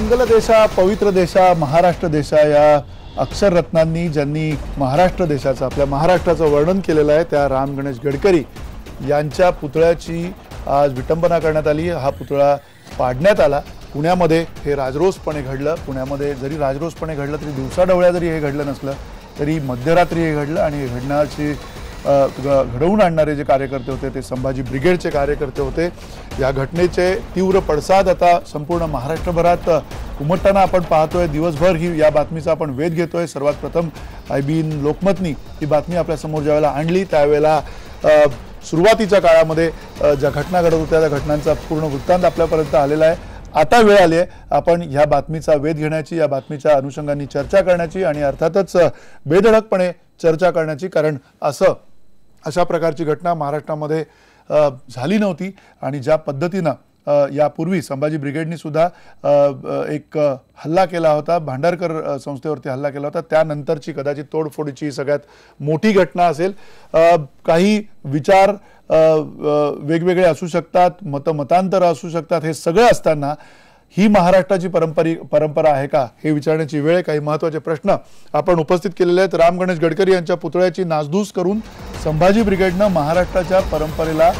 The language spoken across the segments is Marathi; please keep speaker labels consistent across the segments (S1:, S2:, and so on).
S1: मंगल देशा, पवित्र देशा, महाराष्ट्र देशा या अक्षररत्नांनी ज्यांनी महाराष्ट्र देशाचं, आपल्या महाराष्ट्राचं वर्णन केलेलं आहे त्या राम गणेश गडकरी यांच्या पुतळ्याची आज विटंबना करण्यात आली। हा पुतळा पाडण्यात आला पुण्यामध्ये। हे राजरोसपणे घडलं। पुण्यामध्ये जरी राजरोसपणे घडलं तरी दिवसाढवळ्या जरी हे घडलं नसलं तरी मध्यरात्री हे घडलं आणि घडण्याची घडवून आणणारे जे कार्यकर्ते होते ते संभाजी ब्रिगेडचे कार्यकर्ते होते। या घटनेचे तीव्र पडसाद आता संपूर्ण महाराष्ट्रभरात उमटताना आपण पाहतोय। दिवसभर ही या बातमीचा आपण वेध घेतोय। सर्वात प्रथम IBN लोकमतनी ही बातमी आपल्या समोर ज्यावेळेला आणली त्यावेळेला सुरुवातीच्या काळामध्ये ज्या घटना घडत होत्या त्या घटनांचा पूर्ण वृत्तांत आपल्यापर्यंत आलेला आहे। आता वेळ आली आहे आपण या बातमीचा वेध घेण्याची, या बातमीच्या अनुषंगाने चर्चा करण्याची आणि अर्थातच बेधडकपणे चर्चा करण्याची, कारण अशा प्रकारची घटना महाराष्ट्रामध्ये झाली नव्हती। आणि ज्या पद्धतीनं यापूर्वी संभाजी ब्रिगेडनी सुद्धा एक हल्ला केला होता, भांडारकर संस्थेवरती हल्ला केला होता, त्यानंतरची कदाचित तोडफोडीची सगळ्यात मोठी घटना असेल। काही विचार वेगवेगळे असू शकतात, मतांतर असू शकतात, हे सगळं असताना ही महाराष्ट्राची परंपरा आहे का हे विचारण्याची वेळ। काही महत्त्वाचे प्रश्न आपण उपस्थित केलेले आहेत। राम गणेश गडकरी यांच्या पुतळ्याची नासधूस करून संभाजी ब्रिगेडनं महाराष्ट्राच्या परंपरेला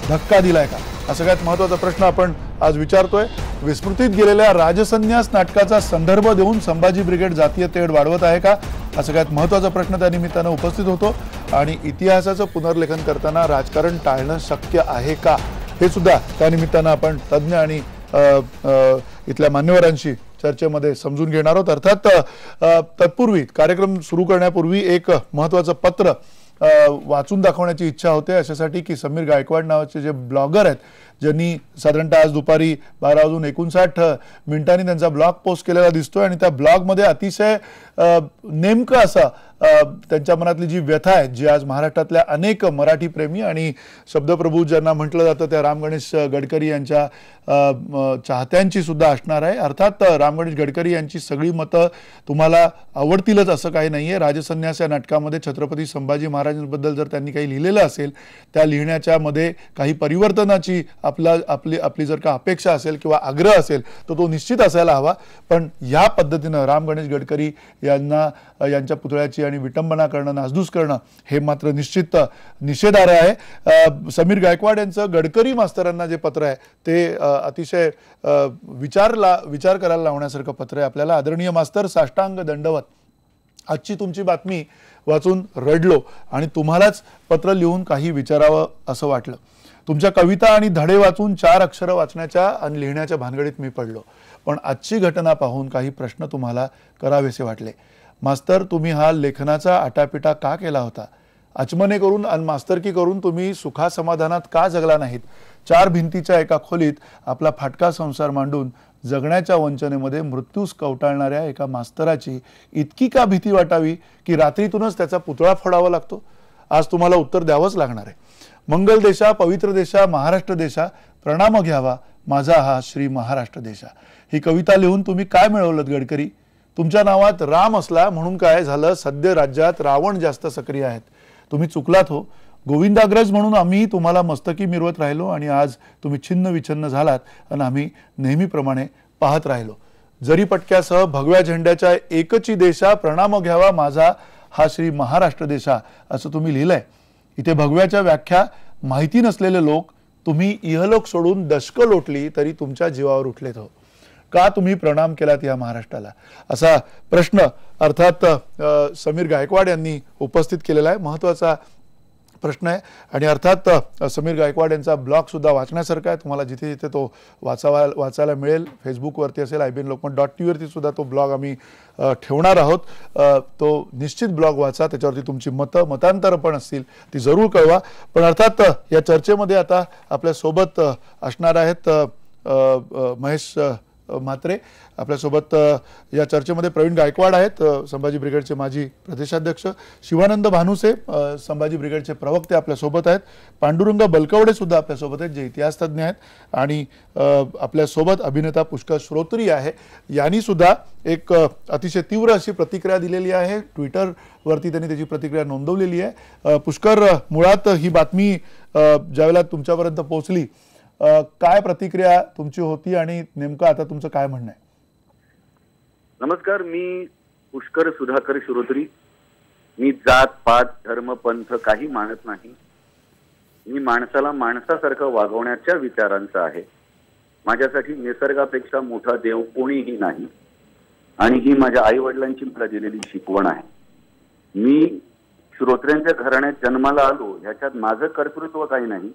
S1: धक्का दिलाय का, हा सगळ्यात महत्त्वाचा प्रश्न आपण आज विचारतोय। विस्मृतीत गेलेल्या राजसन्यास नाटकाचा संदर्भ देऊन संभाजी ब्रिगेड जातीय तेढ वाढवत आहे का, हा सगळ्यात महत्त्वाचा प्रश्न त्या निमित्तानं उपस्थित होतो। आणि इतिहासाचं पुनर्लेखन करताना राजकारण टाळणं शक्य आहे का हे सुद्धा त्या निमित्तानं आपण तज्ज्ञ आणि इथल्या मान्यवरांशी चर्चेमध्ये समजून घेणार आहोत। अर्थात तत्पूर्वी कार्यक्रम सुरू करण्यापूर्वी एक महत्त्वाचं पत्र वाचून दाखवण्याची इच्छा होते अशासाठी की समीर गायकवाड नावाचे जे ब्लॉगर आहेत ज्यांनी साधारणतः आज दुपारी 12:59 त्यांचा ब्लॉग पोस्ट केलेला दिसतोय आणि त्या ब्लॉगमध्ये अतिशय नेमकं असं त्यांच्या मनातली जी व्यथा आहे जी आज महाराष्ट्रातल्या अनेक मराठी प्रेमी आणि शब्दप्रभू ज्यांना म्हटलं जातं त्या राम गणेश गडकरी यांच्या चाहत्यांची सुद्धा असणार आहे। अर्थात राम गणेश गडकरी यांची सगळी मतं तुम्हाला आवडतीलच असं काही नाहीये। राजसन्यास या नाटकामध्ये छत्रपती संभाजी महाराजांबद्दल जर त्यांनी काही लिहिलेलं असेल त्या लिहिण्याच्या मध्ये काही परिवर्तनाची आपली जर का अपेक्षा असेल किंवा आग्रह असेल तर तो निश्चित असायला हवा। पण या पद्धतीनं राम गणेश गडकरी यांच्या पुतळ्याची आणि विटंबना करणं, नासधूस करणं हे मात्र निश्चित निषेधार्ह आहे। समीर गायकवाड यांचं गडकरी मास्तरांना जे पत्र आहे ते अतिशय विचार करायला लावण्यासारखं पत्र आहे आपल्याला। आदरणीय मास्तर, साष्टांग दंडवत। आजची तुमची बातमी वाचून रडलो आणि तुम्हालाच पत्र लिहून काही विचारावं असं वाटलं। तुमच्या कविता आणि धडे वाचून 4 अक्षर वाचण्याच्या आणि लिहिण्याच्या भानगडीत मी पडलो, पण आजची घटना पाहून काही प्रश्न तुम्हाला करावेसे वाटले। मास्तर, तुम्ही हा लेखनाचा आटापिटा का केला होता? आचमने करून आणि मास्तरकी करून तुम्ही सुखासमाधानात का जगला नाहीत? 4 भिंतीच्या एका खोलीत आपला फाटका संसार मांडून जगण्याच्या वंचनेमध्ये मृत्यूस कवटाळणाऱ्या एका मास्तराची इतकी का भीती वाटावी की रात्रीतूनच त्याचा पुतळा फोडावा लागतो? आज तुम्हाला उत्तर द्यावंच लागणार आहे। मंगल देशा, पवित्र देशा, महाराष्ट्र देशा, प्रणाम घ्यावा माझा हा श्री महाराष्ट्र देशा। ही कविता लिहून तुम्ही काय मिळवलं गडकरी? तुमच्या नावात राम असला म्हणून काय झालं? सध्या राज्यात रावण जास्त सक्रिय आहेत। तुम्ही चुकलात हो। गोविंदाग्रज म्हणून आम्ही तुम्हाला मस्तकी मिरवत राहिलो आणि आज तुम्ही छिन्न विछिन्न झालात आणि आम्ही नेहमीप्रमाणे पाहत राहिलो। जरी पटक्यासह भगव्या झेंड्याच्या एकची देशा, प्रणाम घ्यावा माझा हा श्री महाराष्ट्र देशा असं तुम्ही लिहिलंय। इथे भगव्याच्या व्याख्या माहिती नसलेले लोक तुम्ही इहलोक सोडून दशकं लोटली तरी तुमच्या जीवावर उठलेत हो। का तुम्ही प्रणाम केलात या महाराष्ट्राला? असा प्रश्न अर्थात समीर गायकवाड यांनी उपस्थित केलेला आहे। महत्त्वाचा प्रश्न आहे आणि अर्थात समीर गायकवाड यांचा ब्लॉग सुद्धा वाचण्यासारखा आहे। तुम्हाला जिथे जिथे तो वाचायला मिळेल, फेसबुकवरती असेल, IBNlokmat.tv वरती सुद्धा तो ब्लॉग आम्ही ठेवणार आहोत। तो निश्चित ब्लॉग वाचा, त्याच्यावरती तुमची मतांतर पण असतील ती जरूर कळवा। पण अर्थात या चर्चेमध्ये आता आपल्यासोबत असणार आहेत महेश म्हात्रे, आपल्यासोबत या चर्चेमध्ये प्रवीण गायकवाड आहेत, संभाजी ब्रिगेडचे माजी प्रदेशाध्यक्ष, शिवानंद भानुसे संभाजी ब्रिगेडचे प्रवक्ते आपल्यासोबत आहेत, पांडुरंग बलकवडे सुद्धा आपल्यासोबत आहेत जे इतिहासतज्ञ आहेत, आणि आपल्यासोबत अभिनेता पुष्कर श्रोत्री आहे। यांनी सुद्धा एक अतिशय तीव्र अशी प्रतिक्रिया दिलेली आहे। ट्विटरवरती त्यांनी त्याची प्रतिक्रिया नोंदवलेली आहे। पुष्कर, मुळात ही बातमी ज्यावेळेला तुमच्यापर्यंत पोहोचली काय प्रतिक्रिया तुमची होती आणि नेमकं आता तुमचं काय म्हणणं आहे?
S2: नमस्कार. मी पुष्कर सुधाकर श्रोत्री. मी जात पात धर्म पंथ काही मानत नाही. मी माणसाला माणसासारखं वागवण्याच्या विचारांचा आहे. माझ्यासाठी निसर्गापेक्षा मोठा देव कोणीही नाही आणि ही माझ्या आई वडिलांची मला दिलेली शिकवण आहे. मी श्रोत्र्यांच्या घराण्यात जन्माला आलो ह्याच्यात माझं कर्तृत्व काही नाही,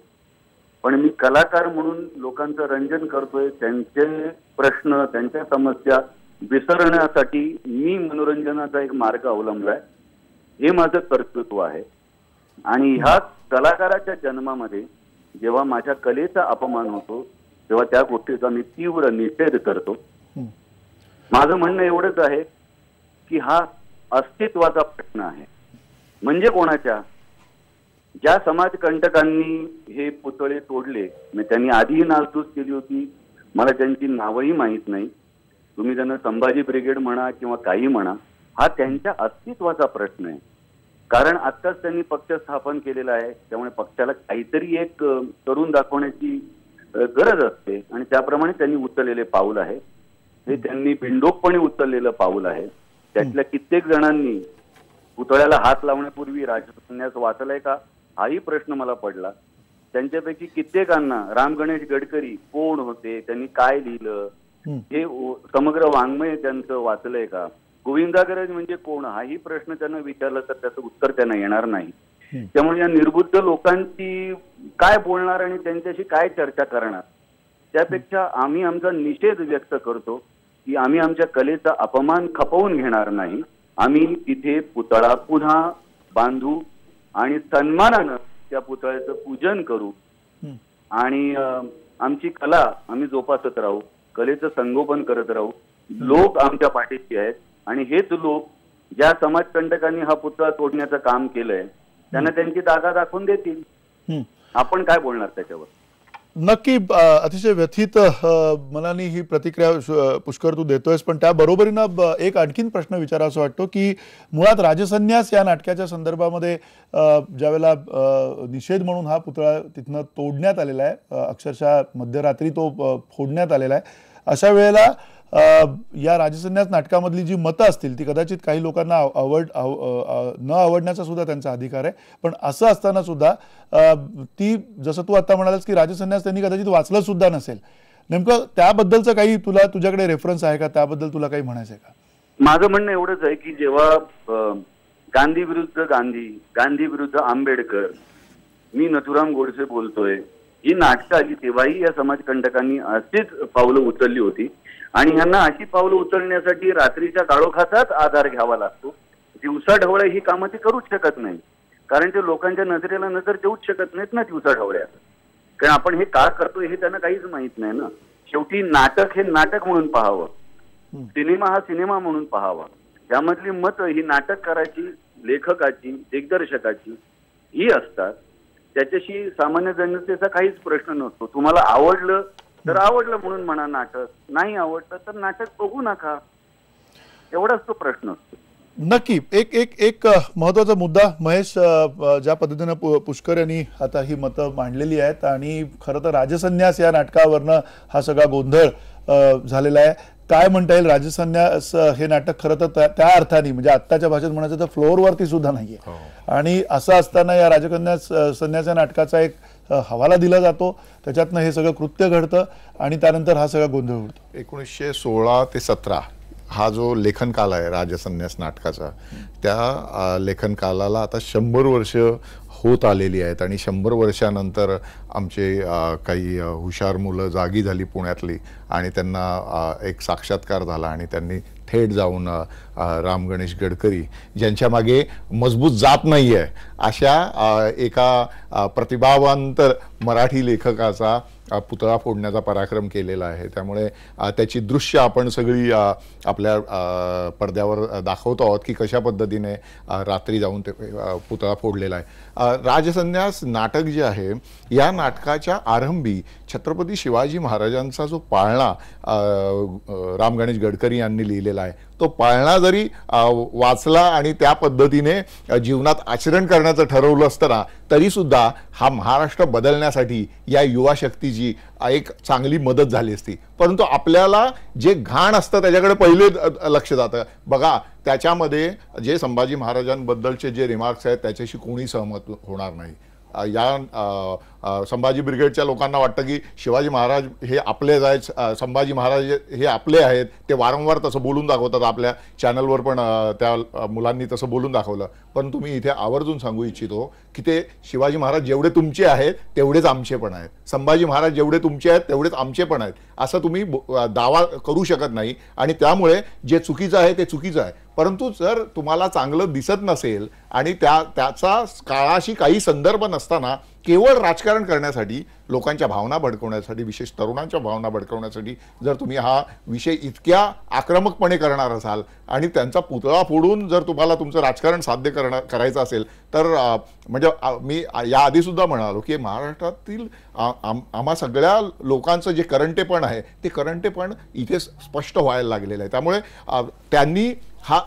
S2: पण मी कलाकार म्हणून लोकांचं रंजन करतोय. त्यांचे प्रश्न त्यांच्या समस्या विसरण्यासाठी मी मनोरंजनाचा एक मार्ग अवलंबलाय. हे माझं कर्तृत्व आहे. आणि ह्या कलाकाराच्या जन्मामध्ये जेव्हा माझ्या कलेचा अपमान होतो तेव्हा त्या गोष्टीचा मी तीव्र निषेध करतो. माझं म्हणणं एवढंच आहे की हा अस्तित्वाचा प्रश्न आहे. म्हणजे कोणाच्या? ज्या समाजकंटकांनी हे पुतळे तोडले, त्यांनी आधीही नासधूस केली होती, मला त्यांची नावही माहीत नाही. तुम्ही त्यांना संभाजी ब्रिगेड म्हणा किंवा काही म्हणा, हा त्यांच्या अस्तित्वाचा प्रश्न आहे. कारण आत्ताच त्यांनी पक्ष स्थापन केलेला आहे, त्यामुळे पक्षाला काहीतरी एक करून दाखवण्याची गरज असते आणि त्याप्रमाणे त्यांनी उचललेले पाऊल आहे. हे त्यांनी बिनडोकपणे उचललेलं पाऊल आहे. त्यातल्या कित्येक जणांनी पुतळ्याला हात लावण्यापूर्वी राजसन्यास वाचलाय का हाही प्रश्न मला पडला. त्यांच्यापैकी कित्येकांना राम गणेश गडकरी कोण होते, त्यांनी काय लिहिलं, हे समग्र वाङ्मय त्यांचं वाचलंय का, गोविंदाग्रज म्हणजे कोण हाही प्रश्न त्यांना विचारला तर त्याचं उत्तर त्यांना येणार नाही. त्यामुळे या निर्बुद्ध लोकांची काय बोलणार आणि त्यांच्याशी काय चर्चा करणार, त्यापेक्षा आम्ही आमचा निषेध व्यक्त करतो की आम्ही आमच्या कलेचा अपमान खपवून घेणार नाही. आम्ही तिथे पुतळा पुन्हा बांधू आणि सन्मानानं त्या पुतळ्याचं पूजन करू आणि आमची कला आम्ही जोपासत राहू, कलेचं संगोपन करत राहू. लोक आमच्या पाठीशी आहेत आणि हेच लोक ज्या समाजकंटकांनी हा पुतळा तोडण्याचं काम केलंय त्यांना त्यांची जागा दाखवून देतील. आपण काय बोलणार त्याच्यावर?
S1: नक्की अतिशय व्यथित मनाने ही प्रतिक्रिया पुष्कर तू देतोयस, पण त्या बरोबरीनं एक आणखीन प्रश्न विचारावा वाटतो की मुळात राजसन्यास या नाटकाच्या संदर्भामध्ये ज्यावेळेला निषेध म्हणून हा पुतळा तिथनं तोडण्यात आलेला आहे, अक्षरशः मध्यरात्री तो फोडण्यात आलेला आहे, अशा वेळेला या राजसन्यास नाटकामधली जी मतं असतील ती कदाचित काही लोकांना न आवडण्याचा सुद्धा त्यांचा अधिकार आहे. पण असं असताना सुद्धा ती जसं तू आता म्हणालास की राजसन्यास त्यांनी कदाचित वाचलं सुद्धा नसेल, नेमकं त्याबद्दलचं काही तुझ्याकडे रेफरन्स आहे का? त्याबद्दल तुला काही म्हणायचं आहे का?
S2: माझं म्हणणं एवढंच आहे की जेव्हा गांधी विरुद्ध गांधी, गांधी विरुद्ध आंबेडकर, मी नथुराम गोडसे बोलतोय, ही नाटकं आली तेव्हाही या समाजकंटकांनी अशीच पावलं उचलली होती आणि ह्यांना अशी पावलं उचलण्यासाठी रात्रीच्या काळोखाचाच आधार घ्यावा लागतो. दिवसा ढवळ्या ही कामं ते करूच शकत नाही, कारण ते लोकांच्या नजरेला नजर देऊच शकत नाहीत ना दिवसा ढवळ्या. कारण आपण हे का करतोय हे त्यांना काहीच माहित नाही ना. शेवटी नाटक हे नाटक म्हणून पाहावं, सिनेमा हा सिनेमा म्हणून पाहावा. त्यामधली मतं ही नाटककाराची, लेखकाची, दिग्दर्शकाची ही असतात. त्याच्याशी सामान्य जनतेचा काहीच प्रश्न नसतो. तुम्हाला आवडलं तर आवडलं म्हणून म्हणा नाटक, नाही आवडलं तर नाटक बघू नका, एवढाच तो प्रश्न असतो.
S1: नक्की एक महत्वाचा मुद्दा महेश, ज्या पद्धतीनं पुष्कर यांनी आता ही मतं मांडलेली आहेत आणि खरं तर राजसन्यास या नाटकावरनं हा सगळा गोंधळ झालेला आहे. काय म्हणता येईल, राजसन्यास हे नाटक खरं तर त्या अर्थाने म्हणजे आत्ताच्या भाषेत म्हणायचं तर फ्लोअरवरती सुद्धा नाहीये. आणि असं असताना या संन्यास या नाटकाचा एक हवाला दिला जातो, त्याच्यातनं हे सगळं कृत्य घडतं आणि त्यानंतर हा सगळा गोंधळ उडतो.
S3: 1916 ते 17 हा जो लेखन काल आहे राजसन्यास नाटकाचा, त्या लेखन कालाला आता 100 वर्ष होत आलेली आहेत आणि 100 वर्षानंतर आमचे काही हुशार मुलं जागी झाली पुण्यातली आणि त्यांना एक साक्षात्कार झाला आणि त्यांनी थेट जाऊन राम गणेश गडकरी, ज्यांच्या मागे मजबूत जात नाही आहे अशा एका प्रतिभावंत मराठी लेखकाचा पुतळा फोडण्याचा पराक्रम केलेला आहे. त्यामुळे त्याची दृश्य आपण सगळी आपल्या पडद्यावर दाखवतो आहोत की कशा पद्धतीने रात्री जाऊन ते पुतळा फोडलेला आहे. राजसन्यास नाटक जे आहे, या नाटकाच्या आरंभी छत्रपती शिवाजी महाराजांचा जो पाळणा राम गणेश गडकरी यांनी लिहिलेला आहे, तो पाळणा जरी वाचला आणि त्या पद्धतीने जीवनात आचरण करण्याचं ठरवलं असतं ना, तरी सुद्धा हा महाराष्ट्र बदलण्यासाठी या युवा शक्तीची एक चांगली मदत झाली असती. परंतु आपल्याला जे घाण असतं त्याच्याकडे पहिले लक्ष जातं. बघा, त्याच्यामध्ये जे संभाजी महाराजांबद्दलचे जे रिमार्क्स आहेत त्याच्याशी कोणी सहमत होणार नाही. या संभाजी ब्रिगेडच्या लोकांना वाटतं की शिवाजी महाराज हे आपलेच आहेत, संभाजी महाराज हे आपले आहेत. ते वारंवार तसं बोलून दाखवतात. आपल्या चॅनलवर पण त्या मुलांनी तसं बोलून दाखवलं. पण तुम्ही इथे आवर्जून सांगू इच्छितो की ते शिवाजी महाराज जेवढे तुमचे आहेत तेवढेच आमचे पण आहेत, संभाजी महाराज जेवढे तुमचे आहेत तेवढेच आमचे पण आहेत, असं तुम्ही दावा करू शकत नाही. आणि त्यामुळे जे चुकीचं आहे ते चुकीचं आहे. परंतु जर तुम्हाला चांगलं दिसत नसेल आणि त्याचा काळाशी काही संदर्भ नसताना केवळ राजकारण करण्यासाठी, लोकांच्या भावना भडकवण्यासाठी, विशेष तरुणांच्या भावना भडकवण्यासाठी जर तुम्ही हा विषय इतक्या आक्रमकपणे करणार असाल आणि त्यांचा पुतळा फोडून जर तुम्हाला तुमचं राजकारण साध्य करायचं असेल तर म्हणजे मी याआधी सुद्धा म्हणालो की महाराष्ट्रातील आम्हा सगळ्या लोकांचं जे करंटेपण आहे ते करंटेपण इथे स्पष्ट व्हायला लागलेलं आहे. त्यामुळे त्यांनी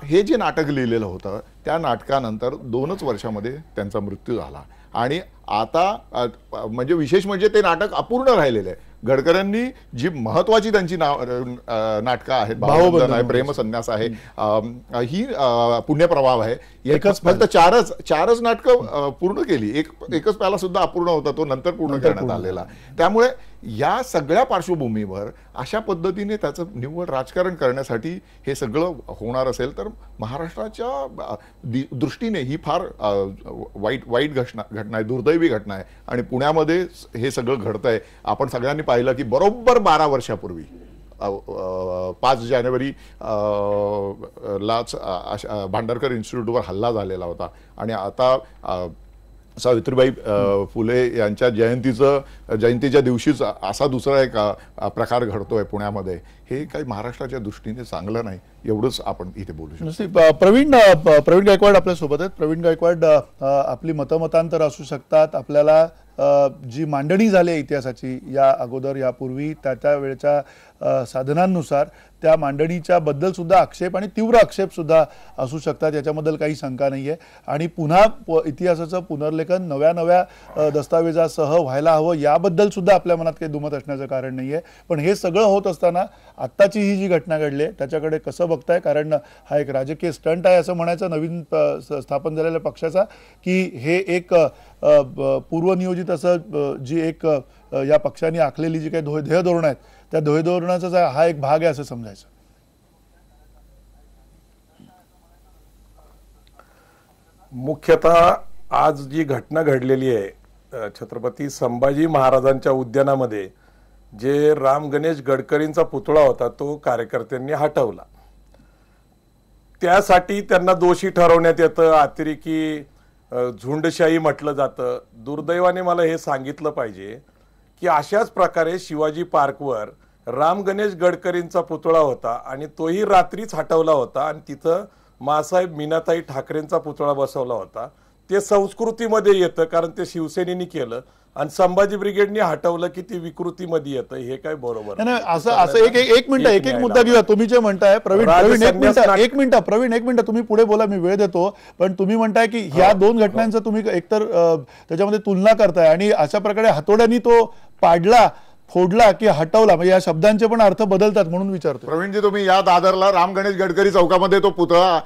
S3: हे जे नाटक लिहिलेलं होतं त्या नाटकानंतर 2च वर्षामध्ये त्यांचा मृत्यू झाला. आणि आता म्हणजे विशेष म्हणजे ते नाटक अपूर्ण राहिलेलं आहे. गडकऱ्यांनी जी महत्वाची त्यांची नाटकं आहेत, भावबंधन आहे, प्रेमसन्यास आहे, ही पुण्यप्रभाव आहे, एकच फक्त चारच नाटकं पूर्ण केली. एकच प्याला सुद्धा अपूर्ण होता, तो नंतर पूर्ण करण्यात आलेला. त्यामुळे या सगळ्या पार्श्वभूमीवर अशा पद्धतीने त्याचं निव्वळ राजकारण करण्यासाठी हे सगळं होणार असेल तर महाराष्ट्राच्या दृष्टीने ही फार वाईट घटना आहे, दुर्दैवी घटना आहे. आणि पुण्यामध्ये हे सगळं घडतंय. आपण सगळ्यांनी पाहिलं की बरोबर 12 वर्षापूर्वी 5 जानेवारी लाच भांडारकर इन्स्टिट्यूटवर हल्ला झालेला होता. आणि आता सावित्रीबाई फुले यांच्या जयंतीच्या दिवशीच असा दुसरा एक प्रकार घडतोय पुण्यामध्ये. हे काही महाराष्ट्राच्या दृष्टीने चांगलं नाही, एवढंच आपण इथे बोलू शकतो.
S1: प्रवीण गायकवाड आपल्या सोबत आहेत. प्रवीण गायकवाड, आपली मतमतांतर असू शकतात. आपल्याला जी मांडणी झाली आहे इतिहासाची या अगोदर यापूर्वी त्या वेळच्या साधनांनुसार त्या मांडणीच्या बद्दल सुद्धा आक्षेप आणि तीव्र आक्षेप सुद्धा असू शकतात, याच्याबद्दल काही शंका नाही आहे. आणि पुन्हा इतिहासाचं पुनर्लेखन नव्या दस्तावेजासह व्हायला हवं याबद्दल सुद्धा आपल्या मनात काही दुमत असण्याचं कारण नाही आहे. पण हे सगळं होत असताना आत्ताची ही जी घटना घडली आहे त्याच्याकडे कसं बघताय? कारण हा एक राजकीय स्टंट आहे असं म्हणायचं नवीन स्थापन झालेल्या पक्षाचा, की हे एक पूर्वनियोजित असं जी एक या पक्षाने आखलेली जी काही ध्येयधोरणं आहेत त्या ध्येयधोरणाचा हा एक भाग आहे असं समजायचं?
S4: मुख्यतः आज जी घटना घडलेली आहे छत्रपती संभाजी महाराजांच्या उद्यानामध्ये जे राम गणेश गडकरींचा पुतळा होता तो कार्यकर्त्यांनी हटवला. त्यासाठी त्यांना दोषी ठरवण्यात येतं, अतिरेकी झुंडशाही म्हटलं जातं. दुर्दैवाने मला हे सांगितलं पाहिजे की अशाच प्रकारे शिवाजी पार्कवर राम गणेश गडकरींचा पुतळा होता आणि तोही रात्रीच हटवला होता आणि तिथं मासाहेब मीनाताई ठाकरेंचा पुतळा बसवला होता. ते संस्कृतीमध्ये येतं कारण ते शिवसेनेनी केलं आणि संभाजी ब्रिगेडने हटवलं की ती विकृतीमध्ये येतं. हे काय बरोबर
S1: नाही. असं एक मिनिट मुद्दा घेऊया. तुम्ही जे म्हणताय प्रवीण एक मिनिट तुम्ही पुढे बोला, मी वेळ देतो. पण तुम्ही म्हणताय की ह्या दोन घटनांचं तुम्ही एकतर त्याच्यामध्ये तुलना करताय आणि अशा प्रकारे हातोड्यांनी तो पाडला, फोडला की हटवला, म्हणजे या शब्दांचे पण अर्थ बदलतात म्हणून विचारतो.
S3: प्रवीणजी, तुम्ही या दादरला राम गणेश गडकरी चौकामध्ये तो पुतळा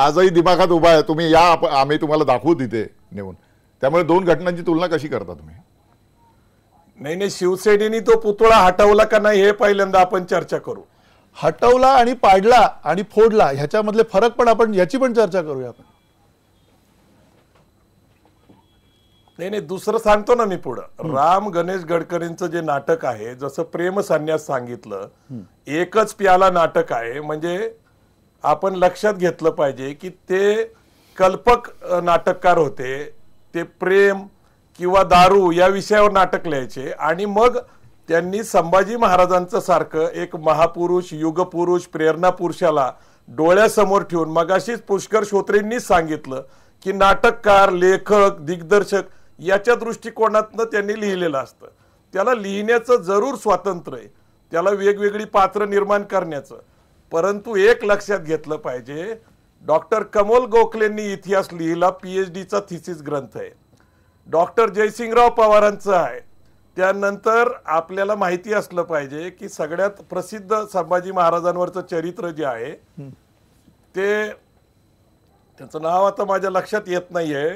S3: आजही दिमागात उभा आहे. तुम्ही या, आम्ही तुम्हाला दाखवू तिथे नेऊन. त्यामुळे दोन घटनांची तुलना कशी करता तुम्ही?
S4: नाही, शिवसेनेने तो पुतळा हटवला का नाही हे पहिल्यांदा आपण चर्चा करू.
S1: हटवला आणि पाडला आणि फोडला ह्याच्यामधले फरक पण आपण याची पण चर्चा करूया आपण.
S4: नाही, दुसरं सांगतो ना मी पुढं. राम गणेश गडकरींचं जे नाटक आहे, जसं प्रेम संन्यास सांगितलं, एकच प्याला नाटक आहे. म्हणजे आपण लक्षात घेतलं पाहिजे की ते कल्पक नाटककार होते. ते प्रेम किंवा दारू या विषयावर नाटक लिहायचे आणि मग त्यांनी संभाजी महाराजांचं सारखं एक महापुरुष, युगपुरुष, प्रेरणा पुरुषाला डोळ्यासमोर ठेवून, मगाशीच पुष्कर श्रोत्रेंनीच सांगितलं की नाटककार, लेखक, दिग्दर्शक याच्या दृष्टिकोनातनं त्यांनी लिहिलेलं असतं. त्याला लिहिण्याचं जरूर स्वातंत्र्य आहे, त्याला वेगवेगळी पात्र निर्माण करण्याचं. परंतु एक लक्षात घेतलं पाहिजे, डॉक्टर कमल गोखलेंनी इतिहास लिहिला, PhDचा थिसिस ग्रंथ आहे. डॉक्टर जयसिंगराव पवारांचं आहे. त्यानंतर आपल्याला माहिती असलं पाहिजे की सगळ्यात प्रसिद्ध संभाजी महाराजांवरचं चरित्र जे आहे ते, त्याचं नाव आता माझ्या लक्षात येत नाहीये,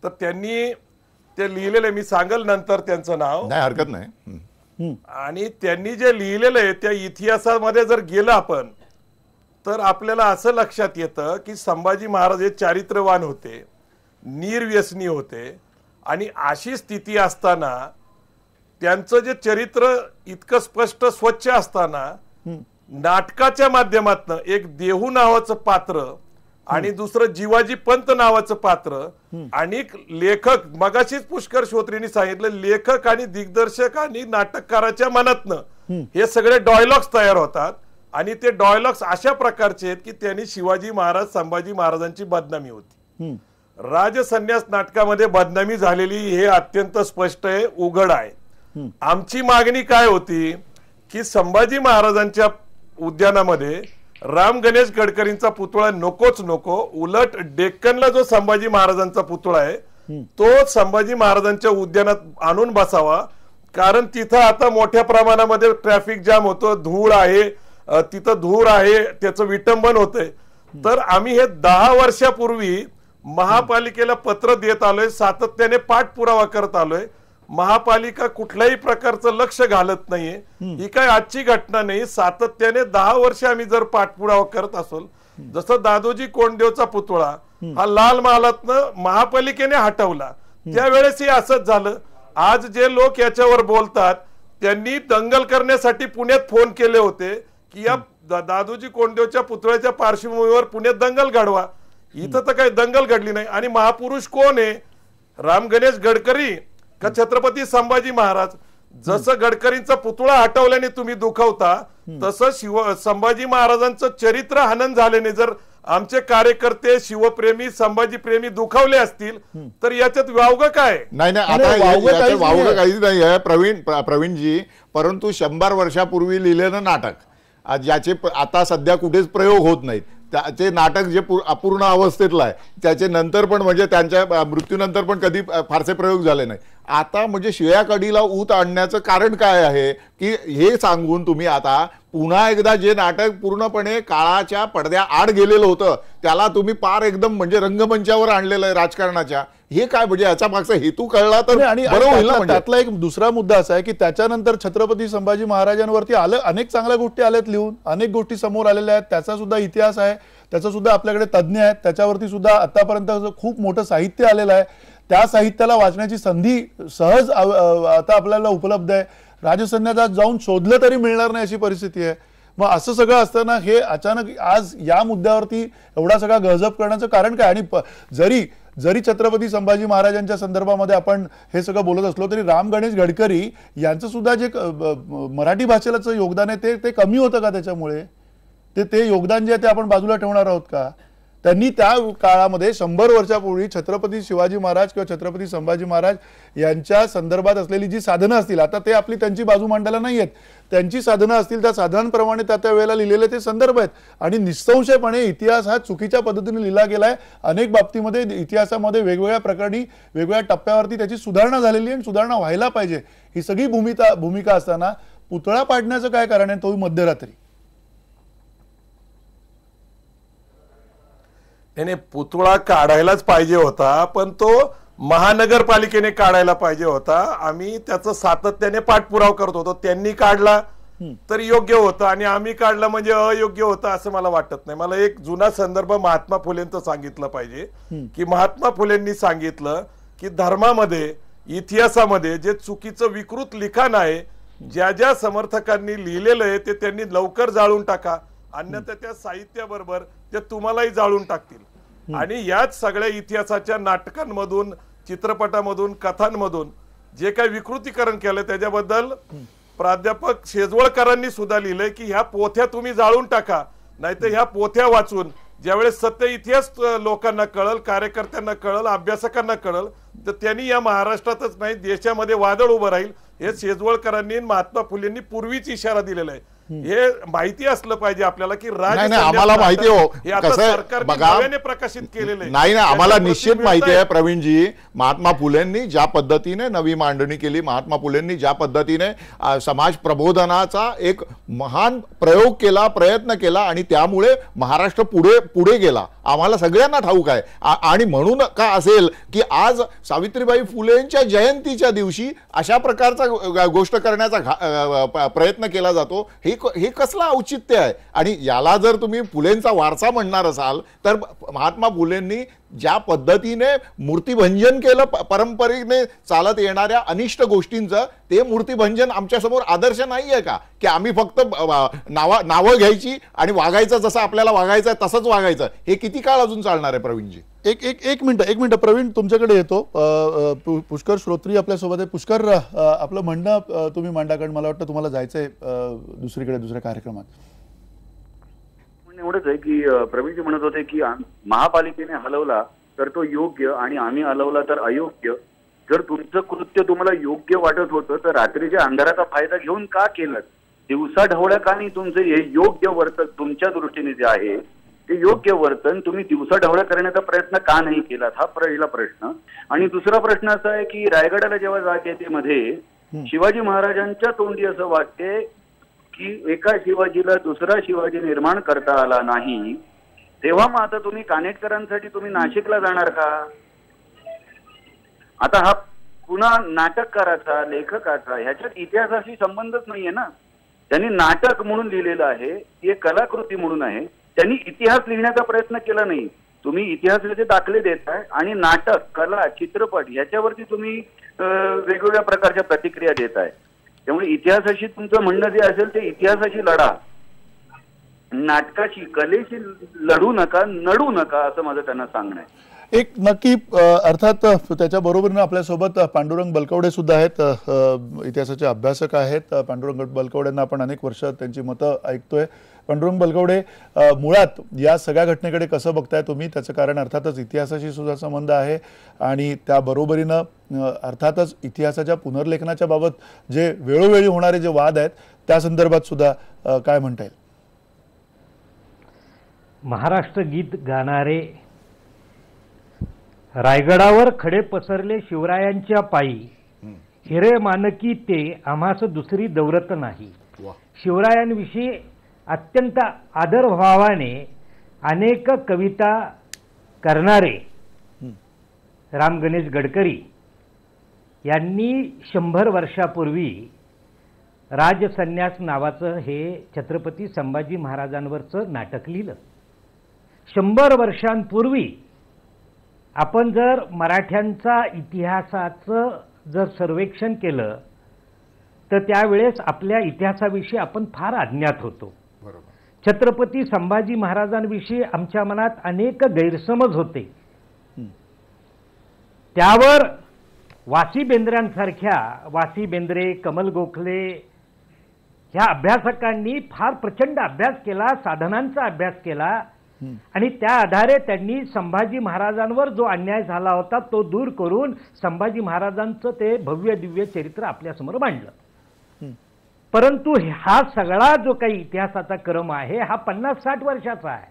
S4: तर त्यांनी ते लिहिलेलं, मी सांगल नंतर त्यांचं नाव,
S3: नाही हरकत नाही.
S4: आणि त्यांनी जे लिहिलेलं आहे त्या इतिहासामध्ये जर गेलं आपण तर आपल्याला असं लक्षात येतं की संभाजी महाराज हे चारित्र्यवान होते, निर्व्यसनी होते, आणि अशी स्थिती असताना त्यांचं जे चरित्र इतकं स्पष्ट स्वच्छ असताना नाटकाच्या माध्यमातून एक देहू नावाचं पात्र आणि दुसरं जिवाजी पंत नावाचं पात्र आणि लेखक, मगाशीच पुष्कर श्रोत्रींनी सांगितलं, लेखक आणि दिग्दर्शक आणि नाटककाराच्या मनातनं हे सगळे डायलॉग्स तयार होतात. आणि ते डायलॉग्स अशा प्रकारचे आहेत की त्यांनी शिवाजी महाराज, संभाजी महाराजांची बदनामी होती. राजसन्यास नाटकामध्ये बदनामी झालेली हे अत्यंत स्पष्ट आहे, उघड आहे. आमची मागणी काय होती की संभाजी महाराजांच्या उद्यानामध्ये राम गणेश गडकरींचा पुतळा नकोच नको, उलट डेक्कनला जो संभाजी महाराजांचा पुतळा आहे तो संभाजी महाराजांच्या उद्यानात आणून बसावा. कारण तिथं आता मोठ्या प्रमाणामध्ये ट्रॅफिक जाम होतं, धूळ आहे, तिथं धूळ आहे, त्याचं विटंबन होतंय. तर आम्ही हे 10 वर्षापूर्वी महापालिकेला पत्र देत आलोय, सातत्याने पाठपुरावा करत आलोय. महापालिका कुठल्याही प्रकारचं लक्ष घालत नाहीये. ही काय आजची घटना नाही, सातत्याने 10 वर्ष आम्ही जर पाठपुरावा करत असोल, जसं दादोजी कोंडदेवचा पुतळा हा लाल महालातनं महापालिकेने हटवला, त्यावेळेसही असंच झालं. आज जे लोक याच्यावर बोलतात त्यांनी दंगल करण्यासाठी पुण्यात फोन केले होते की या दादोजी कोंडदेवच्या पुतळ्याच्या पार्श्वभूमीवर पुण्यात दंगल घडवा. इथं तर काही दंगल घडली नाही. आणि महापुरुष कोण आहे, राम गणेश गडकरी का छत्रपती संभाजी महाराज? जसं गडकरींचा पुतळा हटवल्याने तुम्ही दुखावता, तसं संभाजी महाराजांचं चरित्र हनन झाल्याने जर आमचे कार्यकर्ते, शिवप्रेमी, संभाजी प्रेमी दुखावले असतील तर याच्यात वावगं काय?
S3: नाही नाही, आता वावगं काहीच नाही आहे प्रवीणजी. परंतु 100 वर्षापूर्वी लिहिलेलं नाटक ज्याचे आता सध्या कुठेच प्रयोग होत नाहीत, त्याचे नाटक जे अपूर्ण अवस्थेतलं आहे, त्याचे नंतर पण म्हणजे त्यांच्या मृत्यूनंतर पण कधी फारसे प्रयोग झाले नाही. आता म्हणजे शिळ्याकडीला ऊत आणण्याचं कारण काय आहे की हे सांगून तुम्ही आता पुन्हा एकदा जे नाटक पूर्णपणे काळाच्या पडद्या आड गेलेलं होतं त्याला तुम्ही पार एकदम म्हणजे रंगमंचावर आणलेलं आहे राजकारणाच्या. हे काय म्हणजे याचा मागचा हेतू कळला तर बरं होईल ना.
S1: त्यातला एक दुसरा मुद्दा असा आहे की त्याच्यानंतर छत्रपती संभाजी महाराजांवरती अनेक चांगल्या गोष्टी आल्यात लिहून, अनेक गोष्टी समोर आलेल्या आहेत, त्याचा सुद्धा इतिहास आहे, त्याचा सुद्धा आपल्याकडे तज्ज्ञ आहेत, त्याच्यावरती सुद्धा आतापर्यंत खूप मोठं साहित्य आलेलं आहे. त्या साहित्याला वाचण्याची संधी सहज आता आपल्याला उपलब्ध आहे. राजसन्यासात जाऊन शोधलं तरी मिळणार नाही अशी परिस्थिती आहे. मग असं सगळं असताना हे अचानक आज या मुद्द्यावरती एवढा सगळा गजब करण्याचं कारण काय? आणि जरी छत्रपती संभाजी महाराजांच्या संदर्भामध्ये आपण हे सगळं बोलत असलो तरी राम गणेश गडकरी यांचं सुद्धा जे मराठी भाषेलाचं योगदान आहे ते कमी होतं का त्याच्यामुळे? ते योगदान जे आहे ते आपण बाजूला ठेवणार आहोत का? त्यांनी त्या काळामध्ये 100 वर्षापूर्वी छत्रपती शिवाजी महाराज किंवा छत्रपती संभाजी महाराज यांच्या संदर्भात असलेली जी साधनं असतील, आता ते आपली त्यांची बाजू मांडायला नाही आहेत, त्यांची साधनं असतील त्या साधनांप्रमाणे त्या वेळेला लिहिलेले ते संदर्भ आहेत. आणि निःसंशयपणे इतिहास हा चुकीच्या पद्धतीने लिहिला गेलाय. अनेक बाबतीमध्ये इतिहासामध्ये वेगवेगळ्या प्रकरणी वेगवेगळ्या टप्प्यावरती त्याची सुधारणा झालेली आणि सुधारणा व्हायला पाहिजे. ही सगळी भूमिका असताना पुतळा पाडण्याचं काय कारण आहे? तो मध्यरात्री.
S4: त्याने पुतळा काढायलाच पाहिजे होता, पण तो महानगरपालिकेने काढायला पाहिजे होता. आम्ही त्याचं सातत्याने पाठपुरावा करत होतो. त्यांनी काढला तर योग्य होतं आणि आम्ही काढलं म्हणजे अयोग्य होतं असं मला वाटत नाही. मला एक जुना संदर्भ महात्मा फुलेंचं सांगितलं पाहिजे की महात्मा फुलेंनी सांगितलं की धर्मामध्ये, इतिहासामध्ये जे चुकीचं विकृत लिखाण आहे, ज्या ज्या समर्थकांनी लिहिलेलं आहे ते त्यांनी लवकर जाळून टाका, अन्यथा त्या साहित्याबरोबर ते तुम्हालाही जाळून टाकतील. आणि याच सगळ्या इतिहासाच्या नाटकांमधून, चित्रपटामधून, कथांमधून जे काही विकृतीकरण केलं त्याच्याबद्दल प्राध्यापक शेजवळकरांनी सुद्धा लिहिलंय की ह्या पोथ्या तुम्ही जाळून टाका, नाहीतर ह्या पोथ्या वाचून ज्यावेळेस सत्य इतिहास लोकांना कळल, कार्यकर्त्यांना कळल, अभ्यासकांना कळल, तर त्यांनी या महाराष्ट्रातच नाही देशामध्ये वादळ उभं राहील हे शेजवळकरांनी महात्मा फुलेंनी पूर्वीच इशारा दिलेला आहे. हे माहिती असलं पाहिजे आपल्याला की
S3: नाही आम्हाला माहिती हो कसं
S4: सरकारने
S3: बघा
S4: नव्याने प्रकाशित केलेलं आहे.
S3: नाही आम्हाला निश्चित माहिती आहे प्रवीणजी. महात्मा फुलेंनी ज्या पद्धतीने नवी मांडणी केली, महात्मा फुलेंनी ज्या पद्धतीने समाज प्रबोधनाचा एक महान प्रयोग केला, प्रयत्न केला आणि त्यामुळे महाराष्ट्र पुढे गेला, आम्हाला सगळ्यांना ठाऊक आहे. आणि म्हणून का असेल की आज सावित्रीबाई फुलेंच्या जयंतीच्या दिवशी अशा प्रकारचा गोष्ट करण्याचा प्रयत्न केला जातो, हे कसलं औचित्य आहे. आणि याला जर तुम्ही फुलेंचा वारसा म्हणणार असाल तर महात्मा फुलेंनी ज्या पद्धतीने मूर्तिभंजन केलं परंपरेने चालत येणाऱ्या अनिष्ट गोष्टींचं, ते मूर्तिभंजन आमच्यासमोर आदर्श नाही आहे का की आम्ही फक्त नावं घ्यायची आणि वागायचं जसं आपल्याला वागायचं आहे तसंच वागायचं. हे किती काळ अजून चालणार आहे प्रवीणजी?
S1: एक मिनिट प्रवीण तुमच्याकडे येतो. पुष्कर श्रोत्री आपल्यासोबत आहे. पुष्कर, आपलं म्हणणं तुम्ही मांडा, कारण मला वाटतं तुम्हाला जायचंय दुसरीकडे दुसऱ्या कार्यक्रमात.
S2: एवढंच आहे की प्रवीणजी म्हणत होते की महापालिकेने हलवला तर तो योग्य आणि आम्ही हलवला तर अयोग्य. जर तुमचं कृत्य तुम्हाला योग्य वाटत होतं तर रात्रीच्या अंधाराचा फायदा घेऊन का केलं? दिवसा ढवळ्या का नाही? तुमचं हे योग्य वर्तन तुमच्या दृष्टीने जे आहे ते योग्य वर्तन तुम्ही दिवसा ढवळ्या करण्याचा प्रयत्न का नाही केलात? हा पहिला प्रश्न. आणि दुसरा प्रश्न असा आहे की रायगडाला जेव्हा जात येते मध्ये शिवाजी महाराजांच्या तोंडी असं वाटते की एका शिवाजीला दुसरा शिवाजी निर्माण करता आला नाही, तेव्हा मग आता तुम्ही कानेटकरांसाठी तुम्ही नाशिकला जाणार का? आता हा पुन्हा नाटककाराचा, लेखकाचा ह्याच्यात इतिहासाशी संबंधच नाहीये ना. त्यांनी नाटक म्हणून लिहिलेलं आहे, ही एक कलाकृती म्हणून आहे. त्यांनी इतिहास लिहिण्याचा प्रयत्न केला नाही. तुम्ही इतिहासाचे दाखले देताय आणि नाटक, कला, चित्रपट ह्याच्यावरती तुम्ही वेगवेगळ्या प्रकारच्या प्रतिक्रिया देताय. त्यामुळे इतिहासाशी तुमचं म्हणणं जे असेल ते इतिहासाशी लढा, नाटकाशी, कलेशी लढू नका, नडू नका, असं माझं त्यांना सांगणं आहे.
S1: एक नक्की अर्थात त्याच्या बरोबरीने आपल्यासोबत पांडुरंग बलकवडे सुद्धा आहेत, इतिहासाचे अभ्यासक आहेत. पांडुरंग बलकवडेंना आपण अनेक वर्ष त्यांची मतं ऐकतोय. पांडुरंग बलकवडे, मुळात या सगळ्या घटनेकडे कसं बघताय तुम्ही? त्याचं कारण अर्थातच इतिहासाशी सुद्धा संबंध आहे आणि त्या बरोबरीनं अर्थातच इतिहासाच्या पुनर्लेखनाच्या बाबत जे वेळोवेळी होणारे जे वाद आहेत त्या संदर्भात सुद्धा काय म्हणता येईल?
S5: महाराष्ट्र गीत गाणारे रायगडावर खडे पसरले शिवरायांच्या पायी, हिरे मानकी ते आम्हास दुसरी दौलत नाही. शिवरायांविषयी अत्यंत आदरभावाने अनेक कविता करणारे राम गणेश गडकरी यांनी 100 वर्षापूर्वी राजसन्यास नावाचं हे छत्रपती संभाजी महाराजांवरचं नाटक लिहिलं. 100 वर्षांपूर्वी आपण जर मराठ्यांचा इतिहासाचं जर सर्वेक्षण केलं तर त्यावेळेस आपल्या इतिहासाविषयी आपण फार अज्ञात होतो. छत्रपती संभाजी महाराजांविषयी आमच्या मनात अनेक गैरसमज होते. त्यावर वासी बेंद्र्यांसारख्या, वासी बेंद्रे, कमल गोखले ह्या अभ्यासकांनी फार प्रचंड अभ्यास केला, साधनांचा अभ्यास केला आणि त्या आधारे त्यांनी संभाजी महाराजांवर जो अन्याय झाला होता तो दूर करून संभाजी महाराजांचं ते भव्य दिव्य चरित्र आपल्यासमोर मांडलं. परंतु हा सगळा जो काही इतिहासाचा क्रम आहे हा 50-60 वर्षाचा आहे.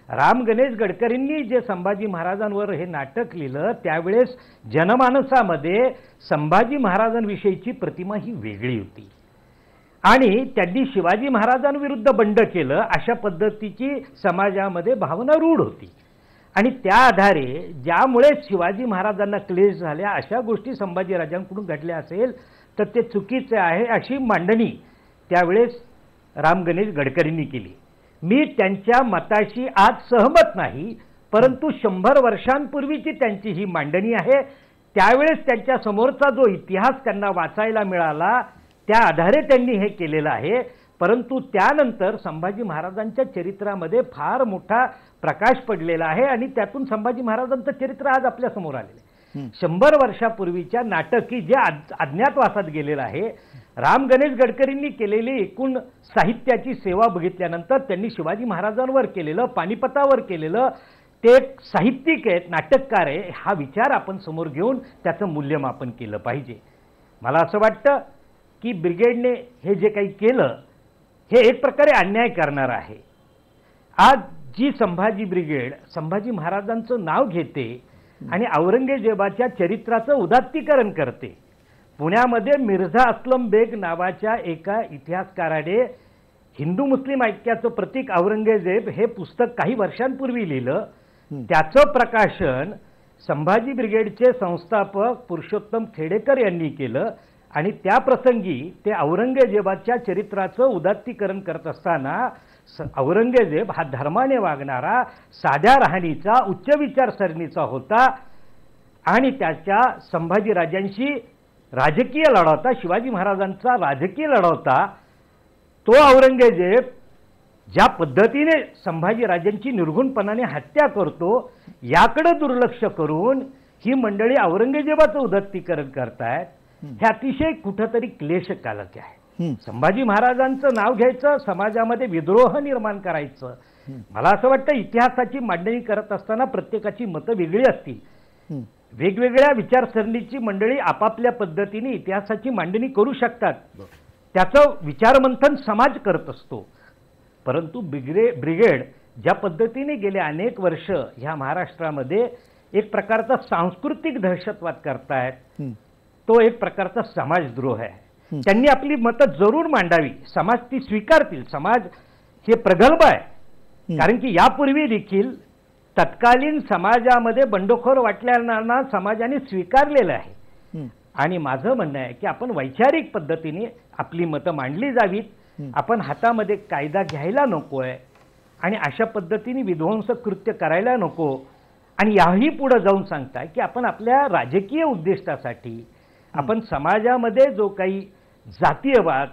S5: राम गणेश गडकरींनी जे संभाजी महाराजांवर हे नाटक लिहिलं त्यावेळेस जनमानसामध्ये संभाजी महाराजांविषयीची प्रतिमा ही वेगळी होती आणि त्यांनी शिवाजी महाराजांविरुद्ध बंड केलं अशा पद्धतीची समाजामध्ये भावना रूढ होती आणि त्या आधारे ज्यामुळे शिवाजी महाराजांना क्लेश झाल्या अशा गोष्टी संभाजीराजांकडून घडल्या असेल तर ते चुकीचे आहे अशी मांडणी त्यावेळेस राम गणेश गडकरींनी केली. मी त्यांच्या मताशी आज सहमत नाही, परंतु 100 वर्षांपूर्वीची त्यांची ही मांडणी आहे. त्यावेळेस त्यांच्या समोरचा जो इतिहास त्यांना वाचायला मिळाला त्या आधारे त्यांनी हे केलेलं आहे. परंतु त्यानंतर संभाजी महाराजांच्या चरित्रामध्ये फार मोठा प्रकाश पडलेला आहे आणि त्यातून संभाजी महाराजांचं चरित्र आज आपल्या समोर आलेलं आहे. 100 वर्षापूर्वीच्या नाटकी जे अज्ञातवासात गेलेलं आहे. राम गणेश गडकरींनी केलेली एकूण साहित्याची सेवा बघितल्यानंतर त्यांनी शिवाजी महाराजांवर केलेलं, पानिपतावर केलेलं, ते एक साहित्यिक आहेत, नाटककार आहे, हा विचार आपण समोर घेऊन त्याचं मूल्यमापन केलं पाहिजे. मला असं वाटतं की ब्रिगेडने हे जे काही केलं हे एक प्रकारे अन्याय करणार आहे. आज जी संभाजी ब्रिगेड संभाजी महाराजांचं नाव घेते आणि औरंगजेबाच्या चरित्राचं उदात्तीकरण करते. पुण्यामध्ये मिर्झा अस्लम बेग नावाच्या एका इतिहासकाराने हिंदू मुस्लिम ऐक्याचं प्रतीक औरंगजेब हे पुस्तक काही वर्षांपूर्वी लिहिलं. त्याचं प्रकाशन संभाजी ब्रिगेडचे संस्थापक पुरुषोत्तम खेडेकर यांनी केलं आणि त्या प्रसंगी ते औरंगजेबाच्या चरित्राचं उदात्तीकरण करत असताना औरंगजेब हा धर्माने वागणारा, साध्या राहणीचा, उच्च विचारसरणीचा होता आणि त्याच्या संभाजीराजांशी राजकीय लढा होता, शिवाजी महाराजांचा राजकीय लढा होता. तो औरंगजेब ज्या पद्धतीने संभाजीराजांची निर्घुणपणाने हत्या करतो याकडे दुर्लक्ष करून ही मंडळी औरंगजेबाचं उदात्तीकरण करतायत. हे अतिशय कुठंतरी क्लेशकारक आहे. संभाजी महाराजांचं नाव घ्यायचं, समाजामध्ये विद्रोह निर्माण करायचं. मला असं वाटतं इतिहासाची मांडणी करत असताना प्रत्येकाची मतं वेगळी असतील. वेगवेगळ्या विचारसरणीची मंडळी आपापल्या पद्धतीने इतिहासाची मांडणी करू शकतात. त्याचं विचारमंथन समाज करत असतो. परंतु ब्रिगेड ज्या पद्धतीने गेले अनेक वर्ष ह्या महाराष्ट्रामध्ये एक प्रकारचा सांस्कृतिक दहशतवाद करतायत, तो एक प्रकारचा समाजद्रोह आहे. त्यांनी आपली मतं जरूर मांडावी, समाज ती स्वीकारतील. समाज हे प्रगल्भ आहे, कारण की यापूर्वी देखील तत्कालीन समाजामध्ये बंडखोर वाटलेल्यांना समाजाने स्वीकारलेलं आहे. आणि माझं म्हणणं आहे की आपण वैचारिक पद्धतीने आपली मतं मांडली जावीत. आपण हातामध्ये कायदा घ्यायला नकोय आणि अशा पद्धतीने विध्वंसक कृत्य करायला नको. आणि याही पुढे जाऊन सांगताय की आपण आपल्या राजकीय उद्दिष्टासाठी आपण समाजामध्ये जो काही जातीयवाद,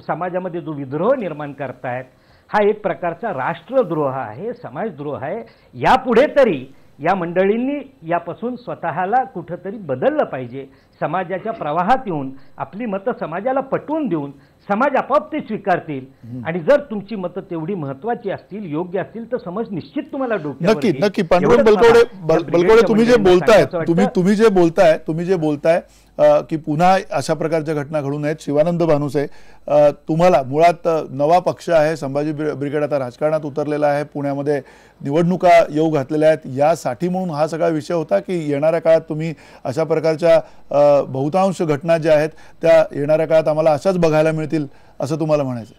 S5: समाजामध्ये जो विद्रोह निर्माण करतायत हा एक प्रकारचा राष्ट्रद्रोह आहे, समाजद्रोह आहे. यापुढे तरी या मंडळींनी यापासून स्वतःला कुठंतरी बदललं पाहिजे. समाजाच्या प्रवाहात येऊन आपली मतं समाजाला पटवून देऊन समाज आपोआप ते स्वीकारतील. आणि जर तुमची मतं तेवढी महत्वाची असतील, योग्य असतील तर समाज निश्चित तुम्हाला डोक्यावर
S1: नक्की नक्की. पांडुरंग बलकवडे तुम्ही जे बोलताय की पुन्हा अशा प्रकारच्या घटना घडू नयेत. शिवानंद भानुसे, तुम्हाला मुळात नवा पक्ष आहे, संभाजी ब्रिगेड आता राजकारणात उतरलेला आहे, पुण्यामध्ये निवडणुका येऊ घातलेल्या आहेत, यासाठी म्हणून हा सगळा विषय होता की येणाऱ्या काळात तुम्ही अशा प्रकारच्या बहुतांश घटना ज्या आहेत त्या येणाऱ्या काळात आम्हाला अशाच बघायला मिळतील असं तुम्हाला म्हणायचं?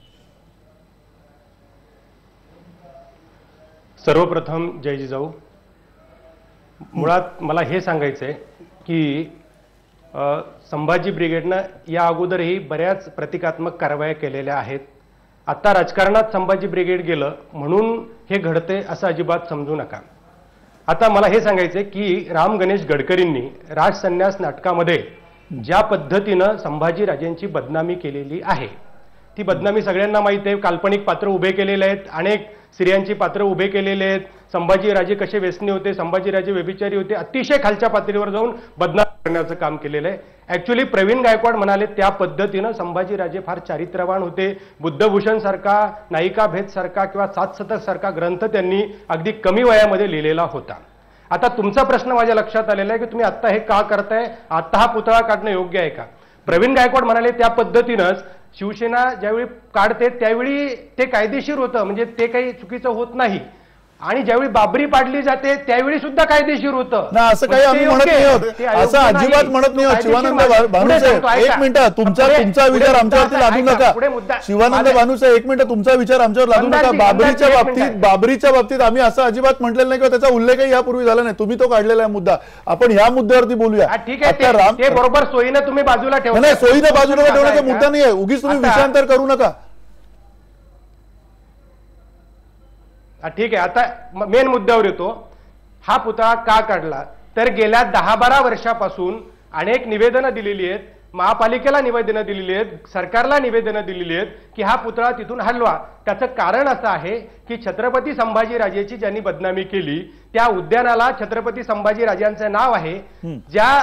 S6: सर्वप्रथम जय जिजाऊ. मुळात मला हे सांगायचंय की संभाजी ब्रिगेडनं या अगोदरही बऱ्याच प्रतिकात्मक कारवाया केलेल्या आहेत. आता राजकारणात संभाजी ब्रिगेड गेलं म्हणून हे घडते असं अजिबात समजू नका. आता मला हे सांगायचंय की राम गणेश गडकरींनी राजसन्यास नाटकामध्ये ज्या पद्धतीनं संभाजी राजेंची बदनामी केलेली आहे ती बदनामी सगळ्यांना माहिती आहे. काल्पनिक पात्र उभे केलेले आहेत, अनेक स्त्रियांची पात्र उभे केलेले आहेत. संभाजीराजे कसे व्यसनी होते, संभाजीराजे व्यभिचारी होते, अतिशय खालच्या पातळीवर जाऊन बदनाम करण्याचं काम केलेलं आहे. ऍक्च्युली प्रवीण गायकवाड म्हणाले त्या पद्धतीनं संभाजीराजे फार चारित्र्यवान होते. बुद्धभूषण सारखा, नायिका भेद सारखा किंवा 7 शतक सारखा ग्रंथ त्यांनी अगदी कमी वयामध्ये लिहिलेला होता. आता तुमचा प्रश्न माझ्या लक्षात आलेला आहे की तुम्ही आता हे का करताय, आता हा पुतळा काढणं योग्य आहे का? प्रवीण गायकवाड म्हणाले त्या पद्धतीनंच शिवसेना ज्यावेळी काढते त्यावेळी ते कायदेशीर होतं, म्हणजे ते काही चुकीचं होत नाही. आणि ज्यावेळी बाबरी पाडली जाते त्यावेळी सुद्धा कायदेशीर होतं
S1: ना, असं काही आम्ही म्हणत नाही आहोत, असं अजिबात म्हणत नाही आहोत. शिवानंद भानुसाहेब एक मिनिट, तुमचा विचार आमच्यावरती लादू नका. शिवानंद भानुसाहेब एक मिनिट, तुमचा विचार आमच्यावर लादू नका. बाबरीच्या बाबतीत आम्ही असं अजिबात म्हटलेलं नाही किंवा त्याचा उल्लेखही यापूर्वी झाला नाही. तुम्ही तो काढलेला आहे मुद्दा, आपण ह्या मुद्द्यावरती बोलूया.
S6: ठीक आहे, ते बरोबर सोयीनं तुम्ही बाजूला ठेवा.
S1: नाही, सोयीनं बाजूला ठेवण्याचा मुद्दा नाही आहे. उगीच तुम्ही विषयांतर करू नका.
S6: ठीक आहे, आता मेन मुद्द्यावर येतो. हा पुतळा का काढला तर गेल्या 10-12 वर्षापासून अनेक निवेदनं दिलेली आहेत, महापालिकेला निवेदनं दिलेली आहेत, सरकारला निवेदनं दिलेली आहेत की हा पुतळा तिथून हलवा. त्याचं कारण असं आहे की छत्रपती संभाजीराजेची ज्यांनी बदनामी केली त्या उद्यानाला छत्रपती संभाजीराजांचं नाव आहे. ज्या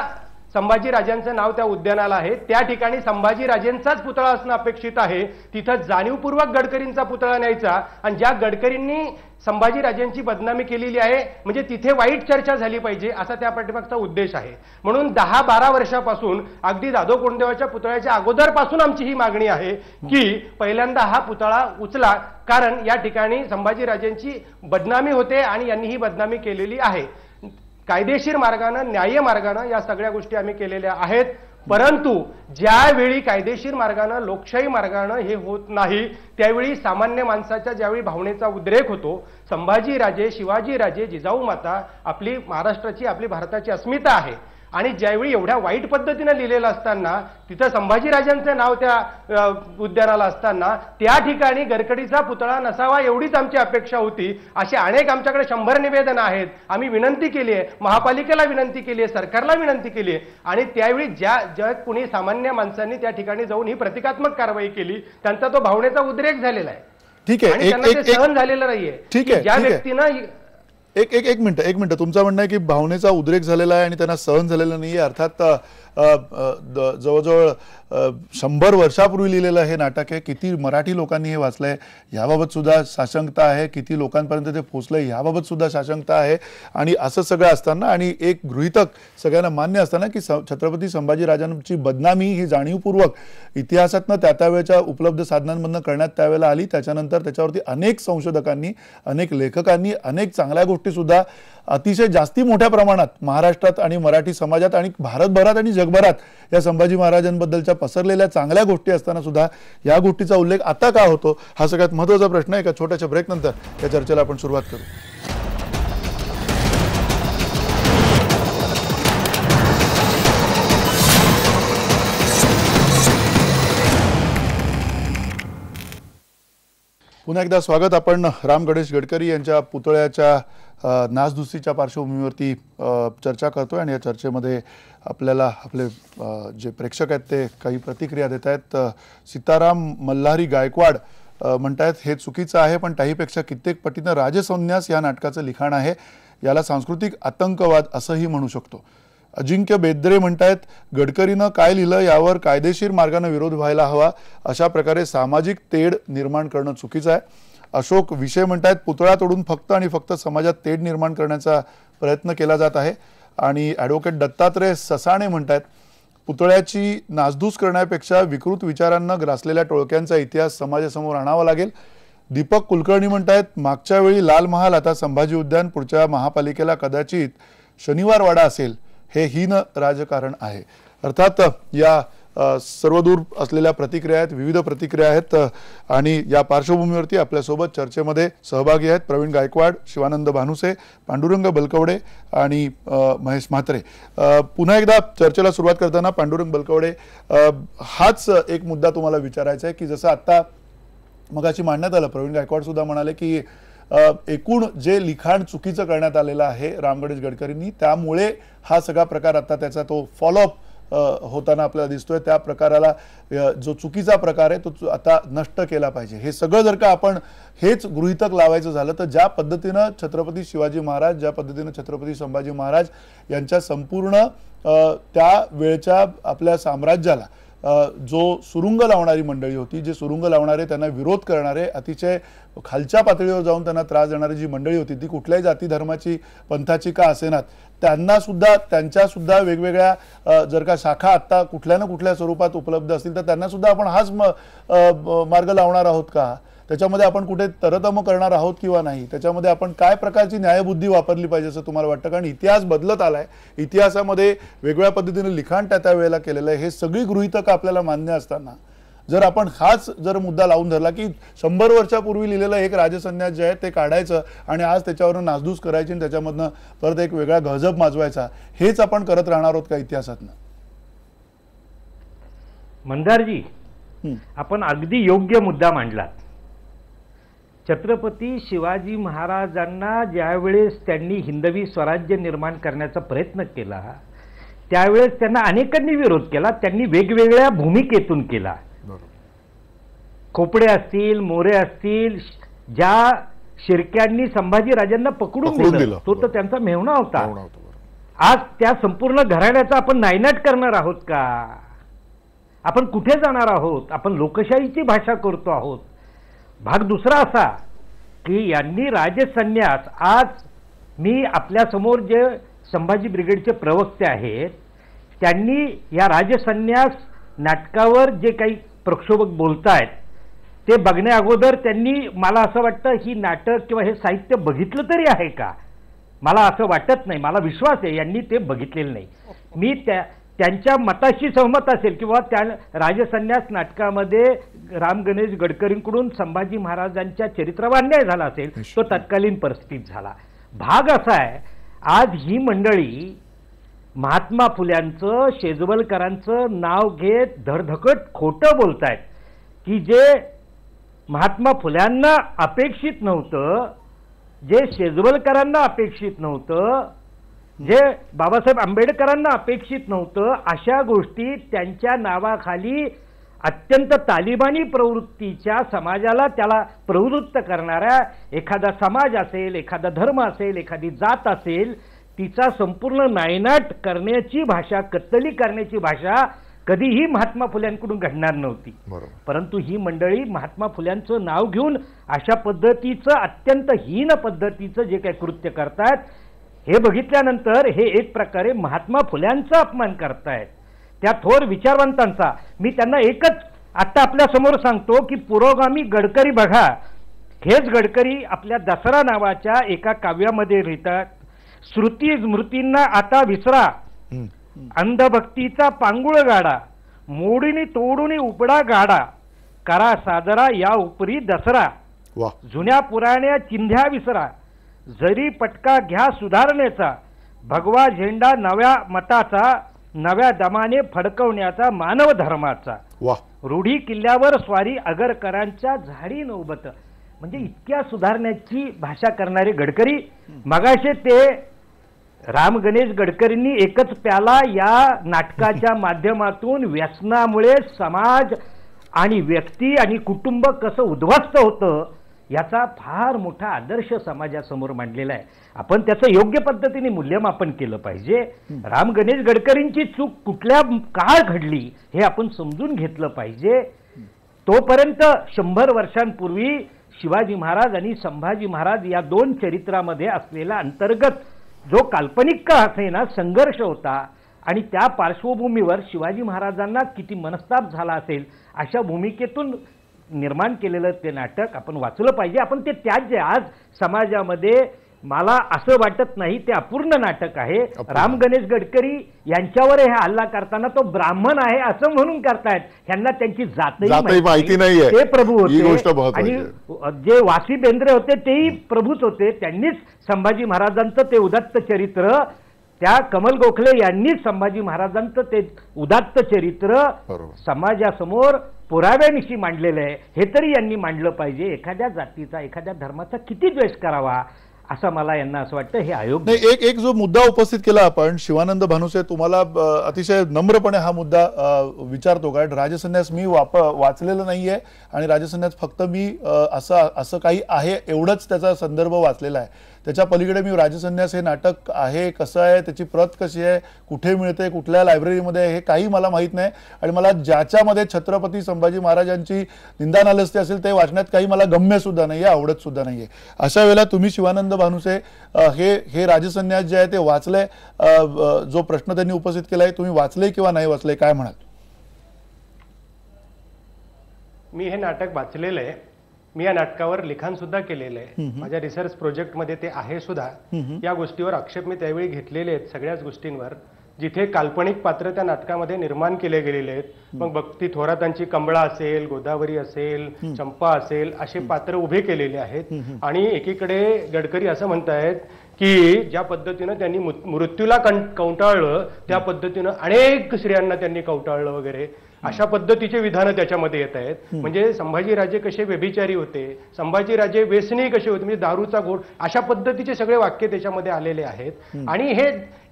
S6: संभाजीराजांचं नाव त्या उद्यानाला आहे, त्या ठिकाणी संभाजीराजेंचाच पुतळा असणं अपेक्षित आहे. तिथं जाणीवपूर्वक गडकरींचा पुतळा न्यायचा आणि ज्या गडकरींनी संभाजीराजेंची बदनामी केलेली आहे म्हणजे तिथे वाईट चर्चा झाली पाहिजे असा त्या पाठीमागचा उद्देश आहे. म्हणून 10-12 वर्षापासून अगदी जाधव कोंडदेवाच्या पुतळ्याच्या अगोदरपासून आमची ही मागणी आहे की पहिल्यांदा हा पुतळा उचला, कारण या ठिकाणी संभाजीराजेंची बदनामी होते आणि यांनी ही बदनामी केलेली आहे. कायदेशीर मार्गानं, न्याय्य मार्गानं या सगळ्या गोष्टी आम्ही केलेल्या आहेत. परंतु ज्यावेळी कायदेशीर मार्गानं, लोकशाही मार्गानं हे होत नाही त्यावेळी सामान्य माणसाच्या ज्यावेळी भावनेचा उद्रेक होतो, संभाजीराजे, शिवाजीराजे, जिजाऊ माता आपली महाराष्ट्राची, आपली भारताची अस्मिता आहे आणि ज्यावेळी एवढ्या वाईट पद्धतीने लिहिलेलं असताना, तिथं संभाजीराजांचं नाव त्या उद्यानाला असताना त्या ठिकाणी गडकरीचा पुतळा नसावा एवढीच आमची अपेक्षा होती. असे अनेक आमच्याकडे 100 निवेदनं आहेत. आम्ही विनंती केली आहे, महापालिकेला विनंती केली आहे, सरकारला विनंती केली आहे आणि त्यावेळी ज्या कुणी सामान्य माणसांनी त्या ठिकाणी जाऊन ही प्रतिकात्मक कारवाई केली त्यांचा तो भावनेचा उद्रेक झालेला आहे.
S1: ठीक आहे,
S6: आणि त्यांना ते सहन झालेलं नाहीये.
S1: ठीक आहे,
S6: ज्या व्यक्तीनं
S1: एक मिनिट तुमचं म्हणणं आहे की भावनेचा उद्रेक झालेला आहे आणि त्यांना सहन झालेलं नाहीये. अर्थात जवळजवळ 100 वर्षापूर्वी लिहिलेलं हे नाटक आहे. किती मराठी लोकांनी हे वाचलंय याबाबत सुद्धा साशंकता आहे, किती लोकांपर्यंत ते पोहोचलंय याबाबत सुद्धा साशंकता आहे. आणि असं सगळं असताना आणि एक गृहीतक सगळ्यांना मान्य असताना की छत्रपती संभाजीराजांची बदनामी ही जाणीवपूर्वक इतिहासातनं त्या वेळेच्या उपलब्ध साधनांमधनं करण्यात त्यावेळेला आली. त्याच्यानंतर त्याच्यावरती अनेक संशोधकांनी, अनेक लेखकांनी अनेक चांगल्या गोष्टी सुद्धा अतिशय जास्ती मोठ्या प्रमाणात महाराष्ट्रात आणि मराठी समाजात आणि भारतभरात आणि जगभरात या संभाजी महाराजांबद्दलच्या पसरलेल्या चांगल्या गोष्टी असताना सुद्धा या गोष्टीचा उल्लेख आता का होतो, हा सगळ्यात महत्त्वाचा प्रश्न आहे. एका छोट्याशा ब्रेक नंतर या चर्चेला आपण सुरुवात करू. पुन्हा एकदा स्वागत. आपण राम गणेश गडकरी यांच्या पुतळ्याच्या नासधुसीच्या पार्श्वभूमीवरती चर्चा करतोय आणि या चर्चेमध्ये आपल्याला आपले जे प्रेक्षक आहेत ते काही प्रतिक्रिया देत आहेत. सीताराम मल्हारी गायकवाड म्हणतायत हे चुकीचं आहे, पण त्याहीपेक्षा कित्येक पटीनं राजसंन्यास या नाटकाचं लिखाण आहे, याला सांस्कृतिक आतंकवाद असंही म्हणू शकतो. अजिंक्य बेद्रे म्हणतायत गडकरीनं काय लिहिलं यावर कायदेशीर मार्गाने विरोध व्हायला हवा, अशा प्रकारे सामाजिक तेढ निर्माण करणं चुकीचं आहे. अशोक विषय म्हणतायत पुतळा तोडून फक्त आणि फक्त समाजात तेढ निर्माण करण्याचा प्रयत्न केला जात आहे. आणि ॲडव्होकेट दत्तात्रय ससाणे म्हणतायत पुतळ्याची नासधूस करण्यापेक्षा विकृत विचारांना ग्रासलेल्या टोळक्यांचा इतिहास समाजासमोर आणावा लागेल. दीपक कुलकर्णी म्हणतायत मागच्या वेळी लाल महाल, आता संभाजी उद्यान, पुढच्या महापालिकेला कदाचित शनिवार वाडा असेल, हे हीन राजकारण आहे. अर्थात या सर्वदूर असलेल्या प्रतिक्रिया आहेत, विविध प्रतिक्रिया आहेत आणि या पार्श्वभूमीवरती आपल्यासोबत चर्चेमध्ये सहभागी आहेत प्रवीण गायकवाड, शिवानंद भानुसे, पांडुरंग बलकवडे आणि महेश म्हात्रे. पुन्हा एकदा चर्चेला सुरुवात करताना पांडुरंग बलकवडे, हाच एक मुद्दा तुम्हाला विचारायचा आहे की जसं आता मगाशी मांडण्यात आलं, प्रवीण गायकवाड सुद्धा म्हणाले की एकूण जे लिखाण चुकीचं करण्यात आलेलं आहे राम गणेश गडकरींनी, त्यामुळे हा सगळा प्रकार आता त्याचा तो फॉलोअप होताना आपल्याला दिसतोय. त्या प्रकाराला जो चुकीचा प्रकार आहे तो आता नष्ट केला पाहिजे. हे सगळं जर का आपण हेच गृहीतक लावायचं झालं तर ज्या पद्धतीनं छत्रपती शिवाजी महाराज, ज्या पद्धतीनं छत्रपती संभाजी महाराज यांच्या संपूर्ण त्या वेळच्या आपल्या साम्राज्याला जो सुरुंग लावणारी मंडळी होती, जे सुरुंग लावणारे, त्यांना विरोध करणारे, अतिशय खालच्या पातळीवर जाऊन त्यांना त्रास देणारी जी मंडळी होती, ती कुठल्याही जाती धर्माची पंथाची का असेनात, त्यांना सुद्धा, त्यांच्या सुद्धा वेगवेगळ्या जर का शाखा आता कुठल्या ना कुठल्या स्वरूपात उपलब्ध असतील तर त्यांना सुद्धा आपण हाच मार्ग लावणार आहोत का? त्याच्यामध्ये आपण कुठे तरतम करणार आहोत किंवा नाही? त्याच्यामध्ये आपण काय प्रकारची न्यायबुद्धी वापरली पाहिजे असं तुम्हाला वाटतं? कारण इतिहास बदलत आलाय, इतिहासामध्ये वेगवेगळ्या पद्धतीने लिखाण त्या वेळेला केलेलं आहे. हे सगळी गृहीतक आपल्याला मान्य असताना जर आपण हाच जर मुद्दा लावून धरला की 100 वर्षापूर्वी लिहिलेलं एक राजसन्यास जे आहे ते काढायचं आणि आज त्याच्यावरून नासधूस करायची आणि त्याच्यामधनं परत एक वेगळा गहजब माजवायचा, हेच आपण करत राहणार आहोत का इतिहासातनं?
S5: मंदारजी, आपण अगदी योग्य मुद्दा मांडलात. छत्रपती शिवाजी महाराजांना ज्यावेळेस त्यांनी हिंदवी स्वराज्य निर्माण करण्याचा प्रयत्न केला त्यावेळेस त्यांना अनेकांनी विरोध केला. त्यांनी वेगवेगळ्या भूमिकेतून केला. खोपडे असतील, मोरे असतील, ज्या शिर्क्यांनी संभाजी राजांना पकडून दिलं तो तर त्यांचा मेव्हणा होता. आज त्या संपूर्ण घराण्याचा आपण नायनाट करणार आहोत का? आपण कुठे जाणार आहोत? आपण लोकशाहीची भाषा करतो आहोत. भाग दुसरा असा की यांनी राजसन्यास, आज मी आपल्या समोर जे संभाजी ब्रिगेडचे प्रवक्ते आहेत त्यांनी या राजसन्यास नाटकावर जे काही प्रक्षोभक बोलतायत ते बघण्या अगोदर त्यांनी, मला असं वाटतं, ही नाटक किंवा हे साहित्य बघितलं तरी आहे का? मला असं वाटत नाही. मला विश्वास आहे यांनी ते बघितलेलं नाही. मी त्यांच्या मताशी सहमत असेल किंवा त्या राजसन्यास नाटकामध्ये राम गणेश गडकरींकडून संभाजी महाराजांच्या चरित्रावर अन्याय झाला असेल, तो तत्कालीन परिस्थितीत झाला. भाग असा आहे, आज ही मंडळी महात्मा फुल्यांचं, शेजवलकरांचं नाव घेत धडधकट खोटं बोलतायत की जे महात्मा फुल्यांना अपेक्षित नव्हतं, जे शेजवलकरांना अपेक्षित नव्हतं, जे बाबासाहेब आंबेडकरांना अपेक्षित नव्हतं, अशा गोष्टी त्यांच्या नावाखाली अत्यंत तालिबानी प्रवृत्तीच्या समाजाला त्याला प्रवृत्त करणाऱ्या एखादा समाज असेल, एखादा धर्म असेल, एखादी जात असेल, तिचा संपूर्ण नायनाट करण्याची भाषा, कत्तली करण्याची भाषा कधीही महात्मा फुल्यांकडून घडणार नव्हती. परंतु ही मंडळी महात्मा फुल्यांचं नाव घेऊन अशा पद्धतीचं, अत्यंत हीन पद्धतीचं जे काही कृत्य करतायत, हे बघितल्यानंतर हे एक प्रकारे महात्मा फुल्यांचा अपमान करतायत, त्या थोर विचारवंतांचा. मी त्यांना एकच आता आपल्या समोर सांगतो की पुरोगामी गडकरी बघा, हेच गडकरी आपल्या दसरा नावाच्या एका काव्यामध्ये लिहितात, श्रुती स्मृतींना आता विसरा, अंधभक्तीचा पांगुळ गाडा, मोडीनी तोडूनी उपडा गाडा, करा साजरा या उपरी दसरा, जुन्या पुराण्या चिंध्या विसरा, जरी पटका घ्या सुधारणेचा, भगवा झेंडा नव्या मताचा, नव्या दमाने फडकवण्याचा मानव धर्माचा, रूढी किल्ल्यावर स्वारी अगरकरांच्या झाडी नौबत. म्हणजे इतक्या सुधारण्याची भाषा करणारे गडकरी. मगाशी ते राम गणेश गडकरींनी एकच प्याला या नाटकाच्या माध्यमातून व्यसनामुळे समाज आणि व्यक्ती आणि कुटुंब कसं उद्ध्वस्त होतं याचा फार मोठा आदर्श समाजासमोर मांडलेला आहे. आपण त्याचं योग्य पद्धतीने मूल्यमापन केलं पाहिजे. राम गणेश गडकरींची चूक कुठल्या काळ घडली हे आपण समजून घेतलं पाहिजे. तोपर्यंत 100 वर्षांपूर्वी शिवाजी महाराज आणि संभाजी महाराज या दोन चरित्रामध्ये असलेला अंतर्गत जो काल्पनिक का असेना संघर्ष होता आणि त्या पार्श्वभूमीवर शिवाजी महाराजांना किती मनस्ताप झाला असेल अशा भूमिकेतून निर्माण केलेलं ते नाटक आपण वाचलं पाहिजे. आपण ते त्याच जे आज समाजामध्ये, मला असं वाटत नाही ते अपूर्ण नाटक आहे. राम गणेश गडकरी यांच्यावर हे हल्ला करताना तो ब्राह्मण आहे असं म्हणून करतायत. ह्यांना त्यांची जातही माहिती नाहीये. ते प्रभू होते आणि जे वासी बेंद्रे होते तेही प्रभूच होते. त्यांनीच संभाजी महाराजांचं ते उदात्त चरित्र, त्या कमल गोखले यांनीच संभाजी महाराजांचं ते उदात्त चरित्र समाजासमोर पुराव्यानिशी मांडलेलं आहे. हे तरी यांनी मांडलं पाहिजे. एखाद्या जातीचा, एखाद्या धर्माचा किती द्वेष करावा असं मला यांना असं वाटतं. हे आयोग
S1: नाही, एक जो मुद्दा उपस्थित केला आपण, शिवानंद भानुसे, तुम्हाला अतिशय नम्रपणे हा मुद्दा विचारतो. कारण राजसन्यास मी वाचलेलं नाहीये आणि राजसन्यास फक्त मी असं काही आहे एवढंच त्याचा संदर्भ वाचलेला आहे. त्याच्या पलीकडे मी राजसन्यास हे नाटक आहे, कसं आहे, त्याची प्रत कशी आहे, कुठे मिळते, कुठल्या लायब्ररीमध्ये, हे काही मला माहीत नाही. आणि मला ज्याच्यामध्ये छत्रपती संभाजी महाराजांची निंदानालस्ती असेल ते वाचण्यात काही मला गम्य सुद्धा नाहीये, आवडत सुद्धा नाहीये. अशा वेळेला तुम्ही शिवानंद भानुसे हे राजसन्यास जे आहे ते वाचलंय, जो प्रश्न त्यांनी उपस्थित केलाय, तुम्ही वाचले किंवा नाही वाचले, काय म्हणाल?
S6: मी हे नाटक वाचलेलं आहे. मी या नाटकावर लिखाण सुद्धा केलेलं आहे. माझ्या रिसर्च प्रोजेक्टमध्ये ते आहे सुद्धा. या गोष्टीवर आक्षेप मी त्यावेळी घेतलेले आहेत, सगळ्याच गोष्टींवर, जिथे काल्पनिक पात्र त्या नाटकामध्ये निर्माण केले गेलेले आहेत. मग भक्ती थोरातांची कमळा असेल, गोदावरी असेल, चंपा असेल, असे पात्र उभे केलेले आहेत. आणि एकीकडे गडकरी असं म्हणतायत की ज्या पद्धतीनं त्यांनी मृत्यूला कवटाळलं त्या पद्धतीनं अनेक स्त्रियांना त्यांनी कवटाळलं वगैरे, अशा पद्धतीचे विधानं त्याच्यामध्ये येत आहेत. म्हणजे संभाजीराजे कसे व्यभिचारी होते, संभाजीराजे व्यसनी कसे होते, म्हणजे दारूचा घोट, अशा पद्धतीचे सगळे वाक्य त्याच्यामध्ये आलेले आहेत. आणि हे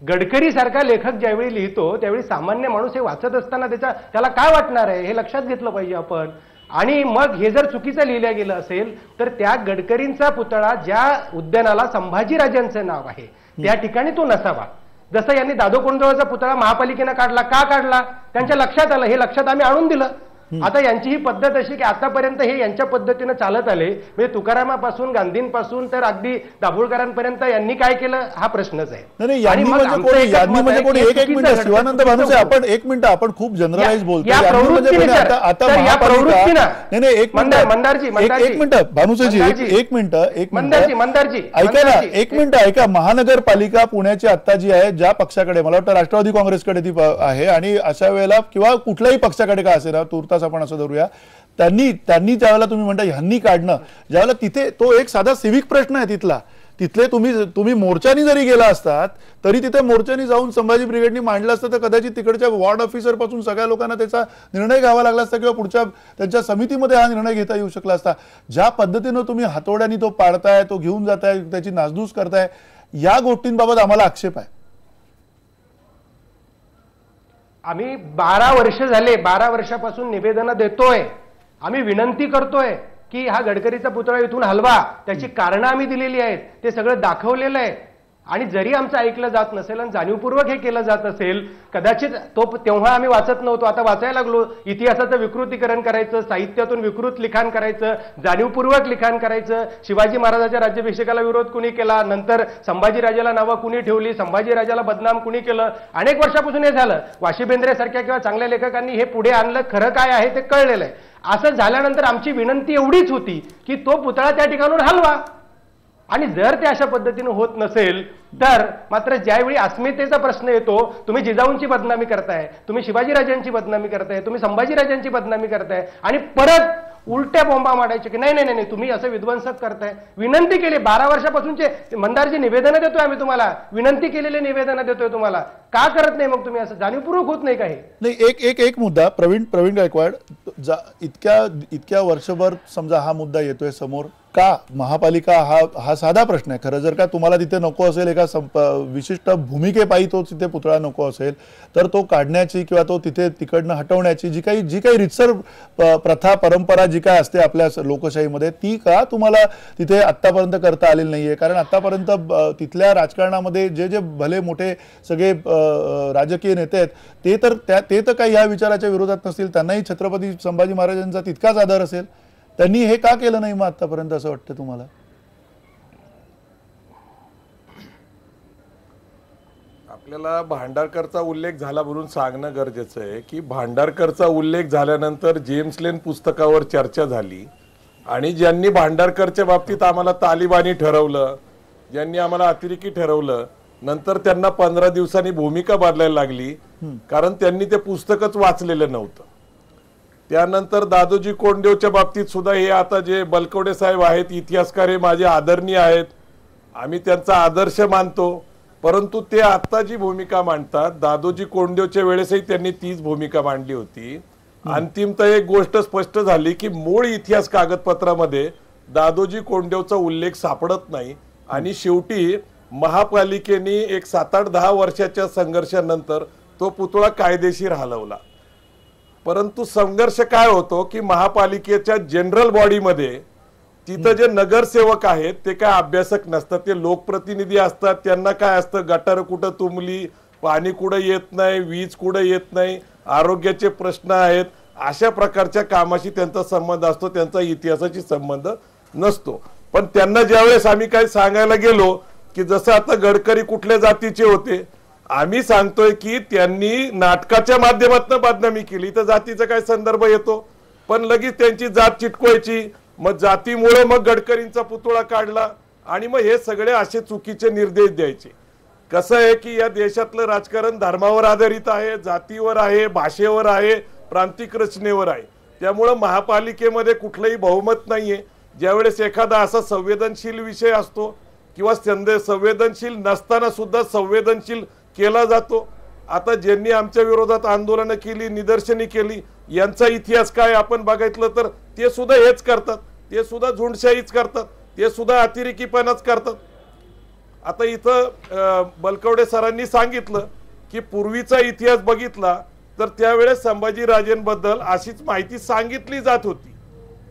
S6: गडकरी सारखा लेखक ज्यावेळी लिहितो त्यावेळी सामान्य माणूस हे वाचत असताना त्याला काय वाटणार आहे हे लक्षात घेतलं पाहिजे आपण. आणि मग हे जर चुकीचं लिहिलं गेलं असेल तर त्या गडकरींचा पुतळा ज्या उद्यानाला संभाजीराजांचं नाव आहे त्या ठिकाणी तो नसावा. जसं यांनी दादो कोंडदेवाचा पुतळा महापालिकेनं काढला, का काढला? त्यांच्या लक्षात आलं, हे लक्षात आम्ही आणून दिलं. आता यांची ही पद्धत अशी की आतापर्यंत हे यांच्या पद्धतीनं चालत आले, म्हणजे तुकारामापासून गांधींपासून तर अगदी दाभोळकरांपर्यंत यांनी काय केलं हा प्रश्नच आहे.
S1: यादनी म्हणजे कोणी एक मिनिट शिवानंद भानुसे, आपण एक मिनिट, आपण खूप जनरलाइज बोलतो. आता एक मिनिट भानुसेजी, एक मिनिट ऐका ना, एक मिनिट ऐका. महानगरपालिका पुण्याची आता जी आहे, ज्या पक्षाकडे, मला वाटतं राष्ट्रवादी काँग्रेसकडे ती आहे, आणि अशा वेळेला किंवा कुठल्याही पक्षाकडे का असेल, तुर्तास आपण असं धरूया, त्यांनी ज्यावेळेला तुम्ही म्हणता ह्यांनी काढणं, ज्यावेळेला तिथे तो एक साधा सिव्हिक प्रश्न आहे तिथला, तिथले तुम्ही मोर्चानी जरी गेला असतात तरी तिथे मोर्चानी जाऊन संभाजी ब्रिगेडनी मांडलं असतं तर कदाचित तिकडच्या वॉर्ड ऑफिसर पासून सगळ्या लोकांना त्याचा निर्णय घ्यावा लागला असता किंवा पुढच्या त्यांच्या समितीमध्ये हा निर्णय घेता येऊ शकला असता. ज्या पद्धतीनं तुम्ही हातोड्यानी तो पाडताय, तो घेऊन जाताय, त्याची नासधूस करताय, या गोष्टींबाबत आम्हाला आक्षेप आहे.
S6: आम्ही 12 वर्ष झाले, 12 वर्षापासून निवेदनं देतोय, आम्ही विनंती करतोय की हा गडकरीचा पुतळा इथून हलवा. त्याची कारणं आम्ही दिलेली आहेत, ते सगळं दाखवलेलं आहे. आणि जरी आमचं ऐकलं जात नसेल आणि जाणीवपूर्वक हे केलं जात असेल, कदाचित तेव्हा आम्ही वाचत नव्हतो, आता वाचायला लागलो. इतिहासाचं विकृतीकरण करायचं, साहित्यातून विकृत लिखाण करायचं, जाणीवपूर्वक लिखाण करायचं. शिवाजी महाराजांच्या राज्याभिषेकाला विरोध कुणी केला, नंतर संभाजीराजाला नावं कुणी ठेवली, संभाजीराजाला बदनाम कुणी केलं, अनेक वर्षापासून हे झालं. वाशी बेंद्रे सारख्या किंवा चांगल्या लेखकांनी हे पुढे आणलं, खरं काय आहे ते कळलेलं आहे. असं झाल्यानंतर आमची विनंती एवढीच होती की तो पुतळा त्या ठिकाणून हलवा. आणि जर ते अशा पद्धतीने होत नसेल तर मात्र ज्यावेळी अस्मितेचा प्रश्न येतो, तुम्ही जिजाऊंची बदनामी करताय, तुम्ही शिवाजीराजांची बदनामी करताय, तुम्ही संभाजीराजांची बदनामी करताय, आणि परत उलट्या बोंबा मारायचे की नाही नाही नाही तुम्ही असं विध्वंसक करताय. विनंती केली 12 वर्षापासूनचे मंदारजी निवेदनं देतोय आम्ही तुम्हाला, विनंती केलेले निवेदनं देतोय तुम्हाला, का करत नाही मग तुम्ही? असं जाणीवपूर्वक होत नाही काही.
S1: नाही, एक मुद्दा प्रवीण गायकवाड, इतक्या वर्षभर समजा हा मुद्दा येतोय समोर, का महापालिका हा साधा प्रश्न आहे खरं. जर का तुम्हाला तिथे नको असेल, एका विशिष्ट भूमिकेपायी तो तिथे पुतळा नको असेल, तर तो काढण्याची किंवा तो तिकडनं हटवण्याची जी काही रितसर प्रथा परंपरा जी काय असते आपल्या लोकशाहीमध्ये, ती का तुम्हाला तिथे आतापर्यंत करता आलेली नाहीये? कारण आतापर्यंत तिथल्या राजकारणामध्ये जे भले मोठे सगळे राजकीय नेते आहेत ते तर काही ह्या विचाराच्या विरोधात नसतील, त्यांनाही छत्रपती संभाजी महाराजांचा तितकाच आदर असेल. त्यांनी हे का केलं नाही मग आतापर्यंत, असं वाटतं तुम्हाला?
S4: आपल्याला भांडारकरचा उल्लेख झाला म्हणून सांगणं गरजेचं आहे की भांडारकरचा उल्लेख झाल्यानंतर जेम्स लेन पुस्तकावर चर्चा झाली, आणि ज्यांनी भांडारकरच्या बाबतीत आम्हाला तालिबानी ठरवलं, ज्यांनी आम्हाला अतिरेकी ठरवलं, नंतर त्यांना 15 दिवसांनी भूमिका बदलायला लागली, कारण त्यांनी ते पुस्तकच वाचलेलं नव्हतं. त्यानंतर दादोजी कोंडदेवच्या बाबतीत सुद्धा हे आता जे बलकवडे साहेब आहेत, इतिहासकार, हे माझे आदरणीय आहेत, आम्ही त्यांचा आदर्श मानतो, परंतु ते आता जी भूमिका मांडतात, दादोजी कोंडदेवच्या वेळेसही त्यांनी तीच भूमिका मांडली होती. अंतिमतः एक गोष्ट स्पष्ट झाली की मूळ इतिहास कागदपत्रामध्ये दादोजी कोंडदेवचा उल्लेख सापडत नाही, आणि शेवटी महापालिकेने एक 7-8-10 वर्षाच्या संघर्षानंतर तो पुतळा कायदेशीर हलवला. परंतु संघर्ष काय होतो की महापालिकेच्या जनरल बॉडीमध्ये तिथं जे नगरसेवक आहेत ते काय अभ्यासक नसतात, ते लोकप्रतिनिधी असतात. त्यांना काय असतं, गटार कुठं तुंबली, पाणी कुठं येत नाही, वीज कुठं येत नाही, आरोग्याचे प्रश्न आहेत, अशा प्रकारच्या कामाशी त्यांचा संबंध असतो, त्यांचा इतिहासाशी संबंध नसतो. पण त्यांना ज्यावेळेस आम्ही काही सांगायला गेलो की जसं आता गडकरी कुठल्या जातीचे होते, आम्ही सांगतोय की त्यांनी नाटकाच्या माध्यमातून बदनामी केली, तर जातीचा काय संदर्भ येतो, पण लगेच त्यांची जात चिटकवायची, मग जातीमुळे मग गडकरींचा पुतळा काढला, आणि मग हे सगळे असे चुकीचे निर्देश द्यायचे. कसं आहे की या देशातलं राजकारण धर्मावर आधारित आहे, जातीवर आहे, भाषेवर आहे, प्रांतिक रचनेवर आहे. त्यामुळं महापालिकेमध्ये कुठलंही बहुमत नाहीये. ज्यावेळेस एखादा असा संवेदनशील विषय असतो किंवा संवेदनशील नसताना सुद्धा संवेदनशील केला जातो. आता ज्यांनी आमच्या विरोधात आंदोलनं केली, निदर्शने केली, यांचा इतिहास काय आपण बघितलं तर ते सुद्धा हेच करतात, ते सुद्धा झुंडशाहीच करतात, ते सुद्धा अतिरेकीपणाच करतात. आता इथं बलकवडे सरांनी सांगितलं की पूर्वीचा इतिहास बघितला तर त्यावेळेस संभाजीराजेंबद्दल अशीच माहिती सांगितली जात होती,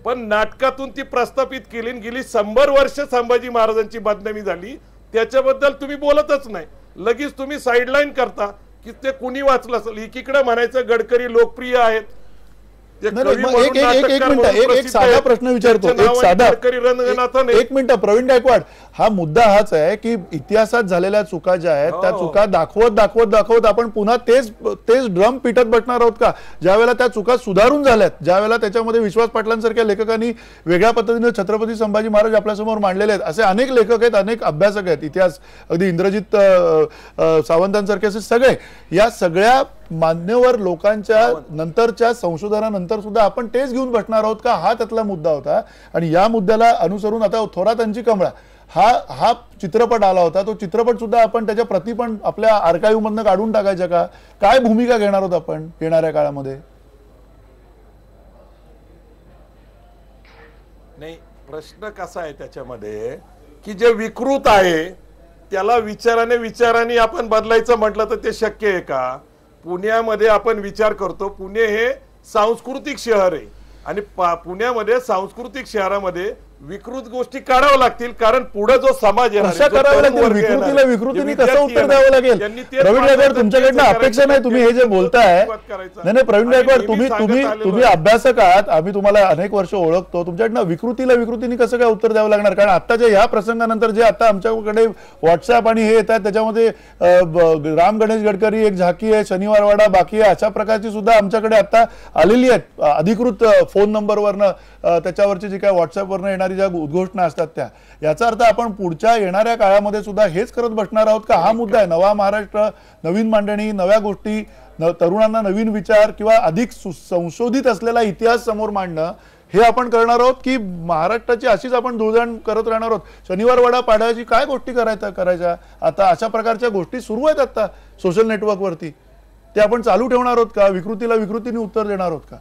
S4: पण नाटकातून ती प्रस्थापित केली. गेली 100 वर्ष संभाजी महाराजांची बदनामी झाली, त्याच्याबद्दल तुम्ही बोलतच नाही. लगेच तुम्ही साईडलाईन करता की ते कुणी वाचलं असेल. एकीकडे म्हणायचं गडकरी लोकप्रिय आहेत, ते
S1: नाही,
S4: कवी
S1: मग
S4: म्हणून,
S1: एक
S4: नाटककार
S1: मिनिट,
S4: म्हणून
S1: एक
S4: प्रसिद्ध
S1: साधा
S4: आहेत.
S1: प्रश्न विचारतो,
S4: त्यांचं
S1: एक
S4: नाव
S1: साधा
S4: गडकरी रंगनाथन आहे.
S1: एक मिनिट प्रवीण गायकवाड, हा मुद्दा हाच आहे की इतिहासात झालेल्या चुका ज्या आहेत त्या चुका दाखवत आपण पुन्हा तेच ड्रम पिटत बसणार आहोत का? ज्यावेळेला त्या चुका सुधारून झाल्यात, ज्यावेळेला त्याच्यामध्ये विश्वास पाटलांसारख्या लेखकांनी वेगळ्या पद्धतीने छत्रपती संभाजी महाराज आपल्यासमोर मांडलेले आहेत, असे अनेक लेखक आहेत, अनेक अभ्यासक आहेत, इतिहास अगदी इंद्रजित सावंतांसारखे असे सगळे, या सगळ्या मान्यवर लोकांच्या नंतरच्या संशोधनानंतर सुद्धा आपण तेच घेऊन बसणार आहोत का? हा त्यातला मुद्दा होता. आणि या मुद्द्याला अनुसरून आता थोरातांची कमळा हा चित्रपट आला होता, तो चित्रपट सुद्धा आपण त्याच्या प्रति पण आपल्या आर्काईव्ह मधनं काढून टाकायच्या का? काय भूमिका घेणार आहोत आपण येणाऱ्या काळामध्ये?
S4: नाही, प्रश्न कसा आहे त्याच्यामध्ये की जे विकृत आहे त्याला विचाराने आपण बदलायचं म्हटलं तर ते शक्य आहे का? पुण्यामध्ये आपण विचार करतो, पुणे हे सांस्कृतिक शहर आहे आणि पुण्यामध्ये सांस्कृतिक शहरामध्ये विकृत गोष्टी काढाव्या लागतील, कारण पुढे जो समाज येणार आहे,
S1: विकृतीने कसं उत्तर द्यावं लागेल? प्रवीण गायकवाड, तुमच्याकडनं अपेक्षा नाही, तुम्ही हे जे बोलताय, नाही प्रवीण गायकवाड, तुम्ही अभ्यासक आहात, आम्ही तुम्हाला अनेक वर्ष ओळखतो, तुमच्याकडनं विकृतीने कसं काय उत्तर द्यावं लागणार? कारण आताच्या ह्या प्रसंगानंतर जे आता आमच्याकडे व्हॉट्सअप आणि हे येतात त्याच्यामध्ये राम गणेश गडकरी एक झाकी आहे, शनिवारवाडा बाकी आहे, अशा प्रकारची सुद्धा आमच्याकडे आता आलेली आहेत अधिकृत फोन नंबरवरनं, त्याच्यावरची जी काय व्हॉट्सअपवरनं येणारी ज्या उद्घोषणा असतात त्या. याचा अर्थ आपण पुढच्या येणाऱ्या काळामध्ये सुद्धा हेच करत बसणार आहोत का? हा मुद्दा आहे, नवा महाराष्ट्र, नवीन मांडणी, नव्या गोष्टी, तरुणांना नवीन विचार किंवा अधिक संशोधित असलेला इतिहास समोर मांडणं, हे आपण करणार आहोत की महाराष्ट्राची अशीच आपण धुळधाण करत राहणार आहोत? शनिवारवाडा पाडायची काय गोष्टी करायच्या आता? अशा प्रकारच्या गोष्टी सुरू आहेत आता सोशल नेटवर्कवरती, ते आपण चालू ठेवणार आहोत का? विकृतीने उत्तर देणार आहोत का?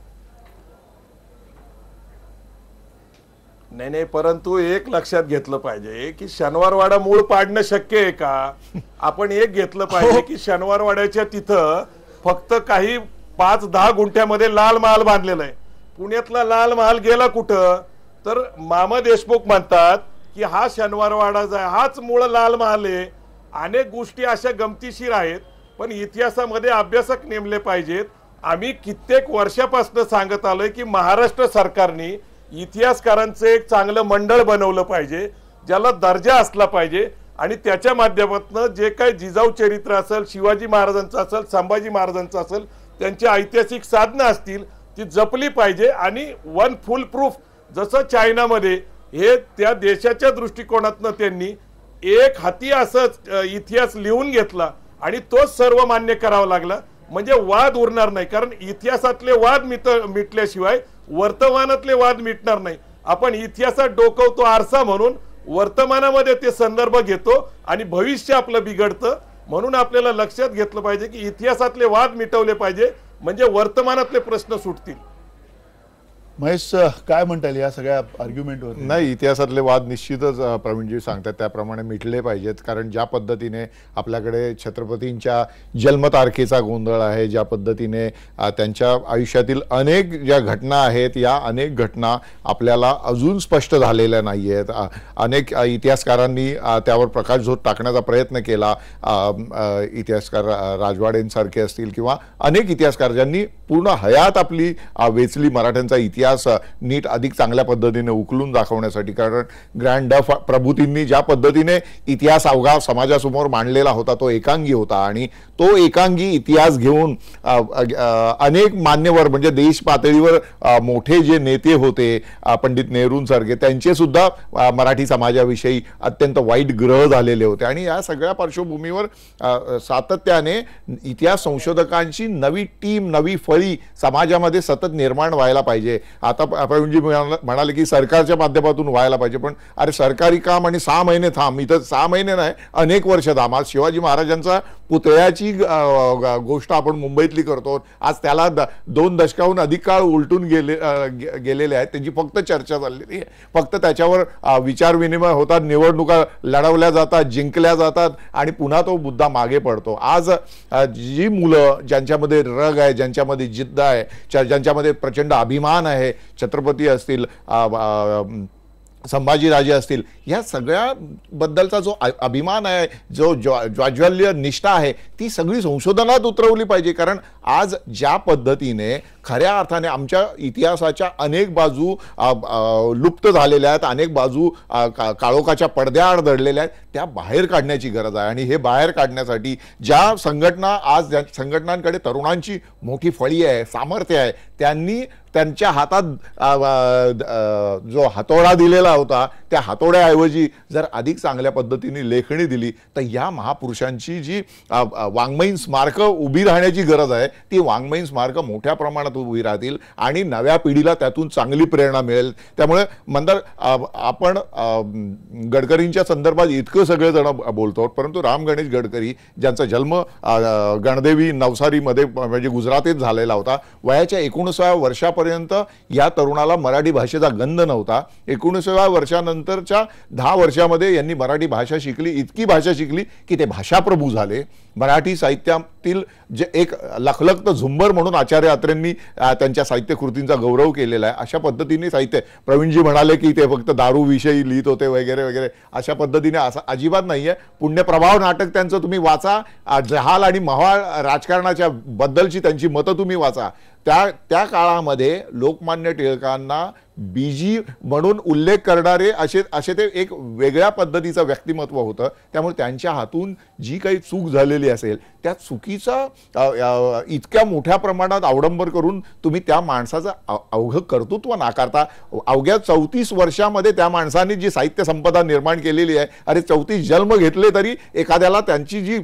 S4: नाही, परंतु एक लक्षात घेतलं पाहिजे की शनिवारवाडा मूळ पाडणं शक्य आहे का? आपण एक घेतलं पाहिजे की शनिवारवाड्याच्या तिथं फक्त काही 5-10 गुंठ्यामध्ये लाल महाल बांधलेला आहे. पुण्यातला लाल महाल गेला कुठं? तर मामा देशमुख म्हणतात की हा शनिवारवाडा हाच मूळ लाल महाल आहे. अनेक गोष्टी अशा गमतीशीर आहेत, पण इतिहासामध्ये अभ्यासक नेमले पाहिजेत. आम्ही कित्येक वर्षापासून सांगत आलोय की महाराष्ट्र सरकारने इतिहासकारांचं एक चांगलं मंडळ बनवलं पाहिजे, ज्याला दर्जा असला पाहिजे, आणि त्याच्या माध्यमातून जे काही जिजाऊ चरित्र असेल, शिवाजी महाराजांचं असेल, संभाजी महाराजांचं असेल, त्यांची ऐतिहासिक साधनं असतील ती जपली पाहिजे. आणि वन फुल प्रूफ जसं चायनामध्ये हे त्या देशाच्या दृष्टिकोनातनं त्यांनी एक हाती असंच इतिहास लिहून घेतला आणि तोच सर्व मान्य करावा लागला, म्हणजे वाद उरणार नाही. कारण इतिहासातले वाद मिटल्याशिवाय वर्तमानातले वाद मिटणार नाही. आपण इतिहासात डोकवतो आरसा म्हणून, वर्तमानामध्ये ते संदर्भ घेतो आणि भविष्य आपलं बिघडतं. म्हणून आपल्याला लक्षात घेतलं पाहिजे की इतिहासातले वाद मिटवले पाहिजे, म्हणजे वर्तमानातले प्रश्न सुटतील.
S1: महेश, काय म्हणता येईल या सगळ्या आर्ग्युमेंटवर?
S3: नाही, इतिहासातले वाद निश्चितच प्रवीणजी सांगतात त्याप्रमाणे मिटले पाहिजेत. कारण ज्या पद्धतीने आपल्याकडे छत्रपतींच्या जन्मतारखेचा गोंधळ आहे, ज्या पद्धतीने त्यांच्या आयुष्यातील अनेक ज्या घटना आहेत, या अनेक घटना आपल्याला अजून स्पष्ट झालेल्या नाही आहेत. अनेक इतिहासकारांनी त्यावर प्रकाशझोत टाकण्याचा प्रयत्न केला. इतिहासकार राजवाडेंसारखे असतील किंवा अनेक इतिहासकार ज्यांनी पूर्ण हयात आपली वेचली मराठ्यांचा इतिहास नीट अधिक चांगल्या पद्धतीने उकलून दाखवण्यासाठी. कारण ग्रँड डफ प्रभूतींनी ज्या पद्धतीने इतिहास अवघा समाजासमोर मांडलेला होता तो एकांगी होता, आणि तो एकांगी इतिहास घेऊन अनेक मान्यवर म्हणजे देश पातळीवर मोठे जे नेते होते, पंडित नेहरूंसारखे, त्यांचे सुद्धा मराठी समाजाविषयी अत्यंत वाईट ग्रह झालेले होते. आणि या सगळ्या पार्श्वभूमीवर सातत्याने इतिहास संशोधकांची नवी टीम, नवी फळी समाजामध्ये सतत निर्माण व्हायला पाहिजे. आता प्रवीणजी म्हणाले की सरकारच्या माध्यमातून व्हायला पाहिजे, पण अरे सरकारी काम आणि 6 महिने थांब, इथं 6 महिने नाही अनेक वर्ष थांब. आज शिवाजी महाराजांचा पुतळ्याची गोष्ट आपण मुंबईतली करतो, आज त्याला 2 दशकाहून अधिक काळ उलटून गेलेले आहेत, त्याची फक्त चर्चा चाललेली आहे, फक्त त्याच्यावर विचार विनिमय होतात, निवडणुका लढवल्या जातात, जिंकल्या जातात आणि पुन्हा तो मुद्दा मागे पडतो. आज जी मुलं ज्यांच्यामध्ये रग आहे, ज्यांच्यामध्ये जिद्द आहे, ज्यांच्यामध्ये प्रचंड अभिमान आहे, छत्रपती असतील, संभाजीराजे असतील, या सगळ्याबद्दलचा जो अभिमान आहे, जो ज्वाज्वल्य निष्ठा आहे, ती सगळी संशोधनात उतरवली पाहिजे. कारण आज ज्या पद्धतीने खऱ्या अर्थाने आमच्या इतिहासाच्या अनेक बाजू लुप्त झालेल्या आहेत, अनेक बाजू काळोखाच्या पडद्याआड दडलेल्या आहेत, त्या बाहेर काढण्याची गरज आहे. आणि हे बाहेर काढण्यासाठी ज्या संघटना, आज ज्या संघटनांकडे तरुणांची मोठी फळी आहे, सामर्थ्य आहे, त्यांनी त्यांच्या हातात जो हातोडा दिलेला होता, त्या हातोड्याऐवजी जर अधिक चांगल्या पद्धतीने लेखणी दिली तर या महापुरुषांची जी वाङ्मयीन स्मारकं उभी राहण्याची गरज आहे, ती वाङ्मयीन स्मारकं मोठ्या प्रमाणात उभी राहतील आणि नव्या पिढीला त्यातून चांगली प्रेरणा मिळेल. त्यामुळे मंदार, आपण गडकरींच्या संदर्भात इतकं सगळेजण बोलतो, परंतु राम गणेश गडकरी ज्यांचा जन्म गणदेवी नवसारीमध्ये म्हणजे गुजरातीत झालेला होता, वयाच्या 19व्या वर्षापर्यंत या तरुणाला मराठी भाषेचा गंध नव्हता. 19व्या वर्षानंतरच्या 10 वर्षामध्ये यांनी मराठी भाषा शिकली, इतकी भाषा शिकली की ते भाषाप्रभू झाले. मराठी साहित्यातील जे एक लखलखतं झुंबर म्हणून आचार्य अत्रेंनी त्यांच्या साहित्य कृतींचा गौरव केलेला आहे. अशा पद्धतीने साहित्य, प्रवीणजी म्हणाले की ते फक्त दारूविषयी लिहित होते वगैरे वगैरे, अशा पद्धतीने असं अजिबात नाही आहे. पुण्यप्रभाव नाटक त्यांचं तुम्ही वाचा, जहाल आणि मवाळ राजकारणाच्या बद्दलची त्यांची मतं तुम्ही वाचा. त्या काळामध्ये लोकमान्य टिळकांना बीजी म्हणून उल्लेख करणारे असे ते एक वेगळ्या पद्धतीचं व्यक्तिमत्व होतं. त्यामुळे त्यांच्या हातून जी काही चूक झालेली असेल, त्या चुकीचा इतक्या मोठ्या प्रमाणात अवडंबर करून तुम्ही त्या माणसाचं अवघं कर्तृत्व नाकारता. अवघ्या 34 वर्षामध्ये त्या माणसाने जी साहित्य संपदा निर्माण केलेली आहे, अरे 34 जन्म घेतले तरी एखाद्याला त्यांची जी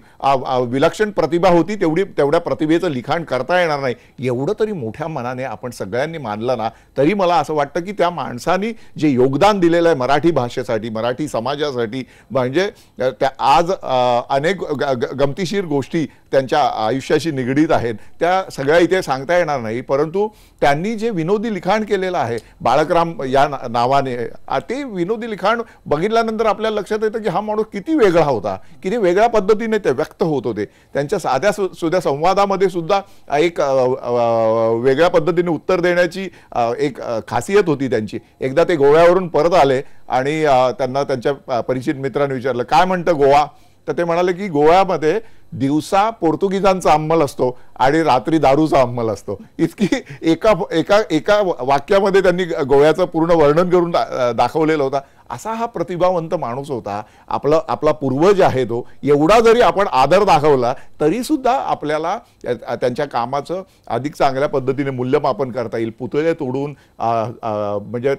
S3: विलक्षण प्रतिभा होती तेवढ्या प्रतिभेचं लिखाण करता येणार नाही. एवढं तरी मोठ्या मनाने आपण सगळ्यांनी मानलं ना, तरी मला असं वाटतं की त्या माणसाने जे योगदान दिलेलं आहे मराठी भाषेसाठी, मराठी समाजासाठी, म्हणजे त्या आज अनेक गमतीशीर गोष्टी त्यांच्या आयुष्याशी निगडीत आहेत, त्या सगळ्या इथे सांगता येणार नाही. परंतु त्यांनी जे विनोदी लिखाण केलेलं आहे बाळकराम या नावाने, ते विनोदी लिखाण बघितल्यानंतर आपल्याला लक्षात येतं की हा माणूस किती वेगळा होता, किती वेगळ्या पद्धतीने ते व्यक्त होत होते. त्यांच्या साध्या सुद्धा संवादामध्ये सुद्धा एक वेगळ्या पद्धतीने उत्तर देण्याची एक खासियत होती त्यांची. एकदा ते गोव्यावरून परत आले आणि त्यांना त्यांच्या परिचित मित्रांनी विचारलं, काय म्हणतं गोवा? तर ते म्हणाले की गोव्यामध्ये दिवसा पोर्तुगीजांचा अंमल असतो आणि रात्री दारूचा अंमल असतो. इतकी एका वाक्यामध्ये त्यांनी गोव्याचं पूर्ण वर्णन करून दाखवलेलं होतं. असा हा प्रतिभावंत माणूस होता. आपला पूर्वज आहे तो. एवढा जरी आपण आदर दाखवला तरी सुद्धा आपल्याला त्यांच्या कामाचं अधिक चांगल्या पद्धतीने मूल्यमापन करता येईल. पुतळे तोडून म्हणजे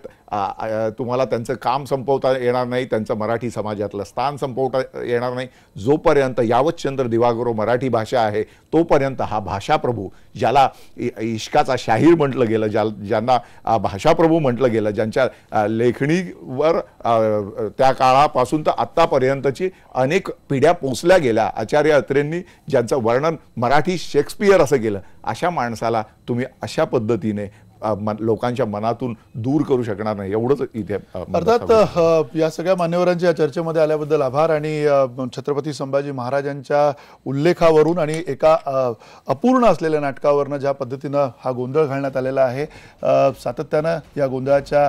S3: तुम्हाला त्यांचं काम संपवता येणार नाही, त्यांचं मराठी समाजातलं स्थान संपवता येणार नाही. जोपर्यंत यावतचंद्र दिवाकरो मराठी भाषा आहे तोपर्यंत हा भाषाप्रभू, ज्याला इश्काचा शाहीर म्हटलं गेलं, ज्यांना भाषाप्रभू म्हटलं गेलं, ज्यांच्या लेखणीवर त्या काळापासून तर आत्तापर्यंतची अनेक पिढ्या पोचल्या गेल्या. आचार्य अत्रेंनी ज्यांचं वर्णन मराठी शेक्सपियर असं केलं, अशा माणसाला तुम्ही अशा पद्धतीने लोकांच्या मनातून दूर करू शकणार नाही. एवढंच इथे.
S1: अर्थात या सगळ्या मान्यवरांच्या या चर्चेमध्ये आल्याबद्दल आभार. आणि छत्रपती संभाजी महाराजांच्या उल्लेखावरून आणि एका अपूर्ण असलेल्या नाटकावरनं ज्या पद्धतीनं हा गोंधळ घालण्यात आलेला आहे, सातत्यानं या गोंधळाच्या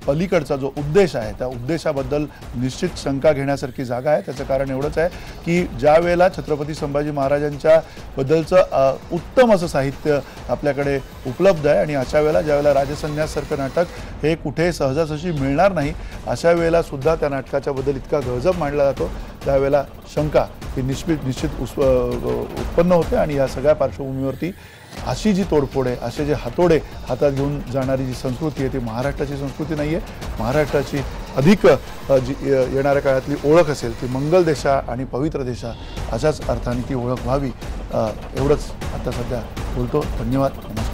S1: पलीकडचा जो उद्देश आहे त्या उद्देशाबद्दल निश्चित शंका घेण्यासारखी जागा आहे. त्याचं कारण एवढंच आहे की ज्या वेळेला छत्रपती संभाजी महाराजांच्या बद्दलचं उत्तम असं साहित्य आपल्याकडे उपलब्ध आहे आणि अशा वेळेला ज्यावेळेला राजसन्यासारखं नाटक हे कुठे सहजासहजी मिळणार नाही, अशा वेळेला सुद्धा त्या नाटकाच्या बद्दल इतका गळजप मांडला जातो, त्यावेळेला शंका ही निश्चित उत्पन्न होते. आणि या सगळ्या पार्श्वभूमीवरती अशी जी तोडफोड आहे, असे जे हातोडे हातात घेऊन जाणारी जी संस्कृती आहे ती महाराष्ट्राची संस्कृती नाही आहे. महाराष्ट्राची अधिक जी येणाऱ्या काळातली ओळख असेल ती मंगल देशा आणि पवित्र देशा अशाच अर्थाने ती ओळख व्हावी, एवढंच आता सध्या बोलतो. धन्यवाद. नमस्कार.